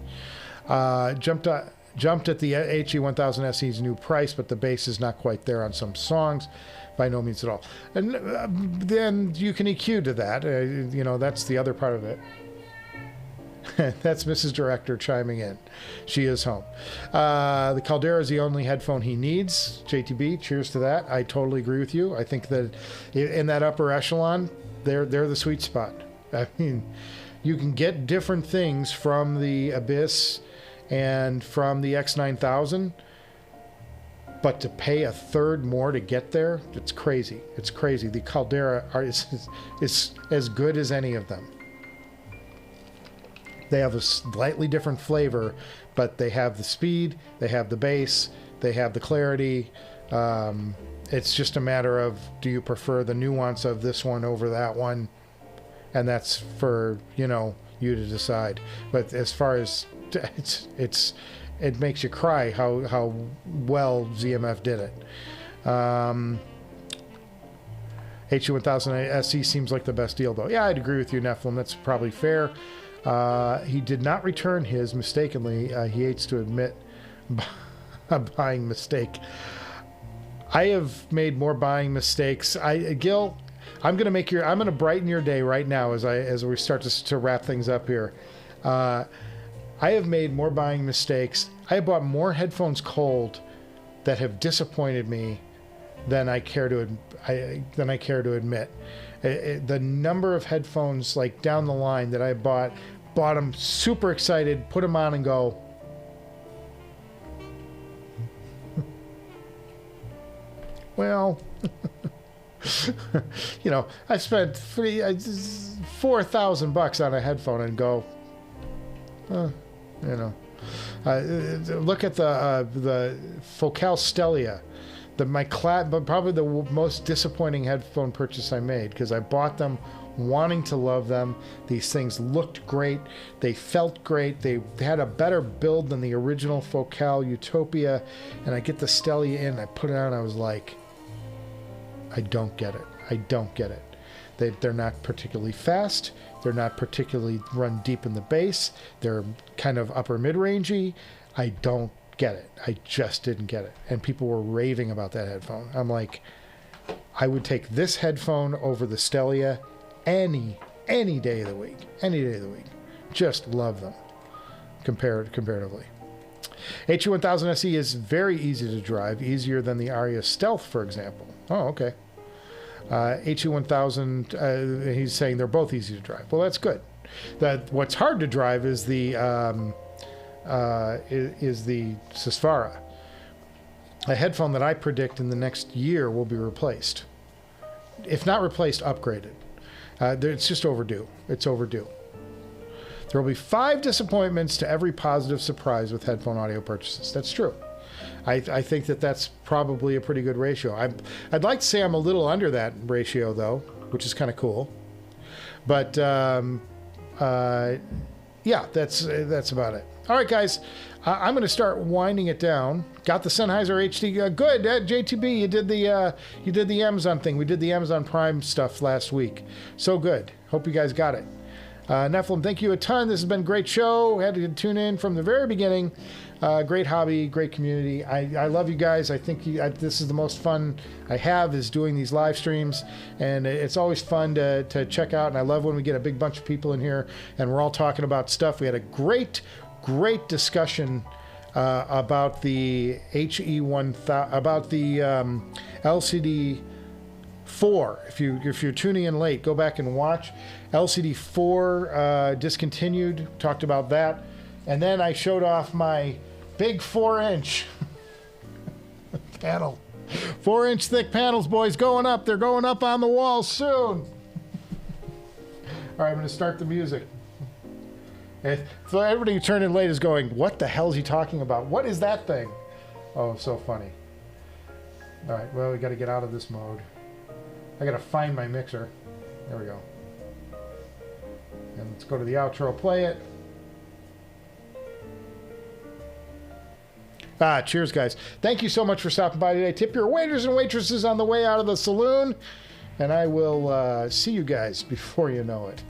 Jumped at the HE-1000 SE's new price, but the bass is not quite there on some songs. By no means at all. And then you can EQ to that. That's the other part of it. That's Mrs. Director chiming in. She is home. The Caldera is the only headphone he needs. JTB, cheers to that. I totally agree with you. I think that in that upper echelon, they're the sweet spot. I mean, you can get different things from the Abyss and from the X9000, but to pay a third more to get there, it's crazy. It's crazy. The Caldera is as good as any of them. They have a slightly different flavor, but they have the speed, they have the bass, they have the clarity. It's just a matter of, do you prefer the nuance of this one over that one? And that's for, you to decide. But as far as it makes you cry how well ZMF did it. HE-1000 SE seems like the best deal, though. Yeah, I'd agree with you, Nephilim. That's probably fair. He did not return his mistakenly. He hates to admit a buying mistake. I have made more buying mistakes. Gil, I'm going to brighten your day right now as we start to wrap things up here. I have made more buying mistakes. I have bought more headphones cold that have disappointed me than I care to admit. The number of headphones like down the line that I bought them super excited, put them on and go, well, I spent $4,000 on a headphone and go, look at the Focal Stellia, probably the most disappointing headphone purchase I made, because I bought them wanting to love them. These things looked great, they felt great, they had a better build than the original Focal Utopia, and I get the Stellia in, I put it on, I was like, I don't get it. They're not particularly fast. They're not particularly run deep in the bass. They're kind of upper mid-rangey. I don't get it. I just didn't get it. And people were raving about that headphone. I'm like, I would take this headphone over the Stellia any day of the week. Any day of the week. Just love them comparatively. HE-1000 SE is very easy to drive, easier than the Aria Stealth, for example. Oh, okay. HE-1000, he's saying they're both easy to drive. Well, that's good. What's hard to drive is the Susvara, a headphone that I predict in the next year will be replaced. If not replaced, upgraded. It's just overdue. It's overdue. There will be 5 disappointments to every positive surprise with headphone audio purchases. That's true. I think that that's probably a pretty good ratio. I'd like to say I'm a little under that ratio, though, which is kind of cool. But, yeah, that's about it. All right, guys, I'm going to start winding it down. Got the Sennheiser HD. Good, JTB, you did the Amazon thing. We did the Amazon Prime stuff last week. So good. Hope you guys got it. Nephilim, thank you a ton. This has been a great show. Had to tune in from the very beginning. Great hobby, great community. I love you guys. I think this is the most fun I have, is doing these live streams, and it's always fun to check out. And I love when we get a big bunch of people in here and we're all talking about stuff. We had a great discussion about the HE-1000, about the LCD-4. If you're tuning in late, go back and watch. LCD-4 discontinued. Talked about that, and then I showed off my big 4-inch panel. 4-inch thick panels, boys, going up. They're going up on the wall soon. All right, I'm going to start the music. So everybody who turned in late is going, what the hell is he talking about? What is that thing? Oh, so funny. All right, well, we got to get out of this mode. I got to find my mixer. There we go. And let's go to the outro, play it. Cheers, guys. Thank you so much for stopping by today. Tip your waiters and waitresses on the way out of the saloon. And I will see you guys before you know it.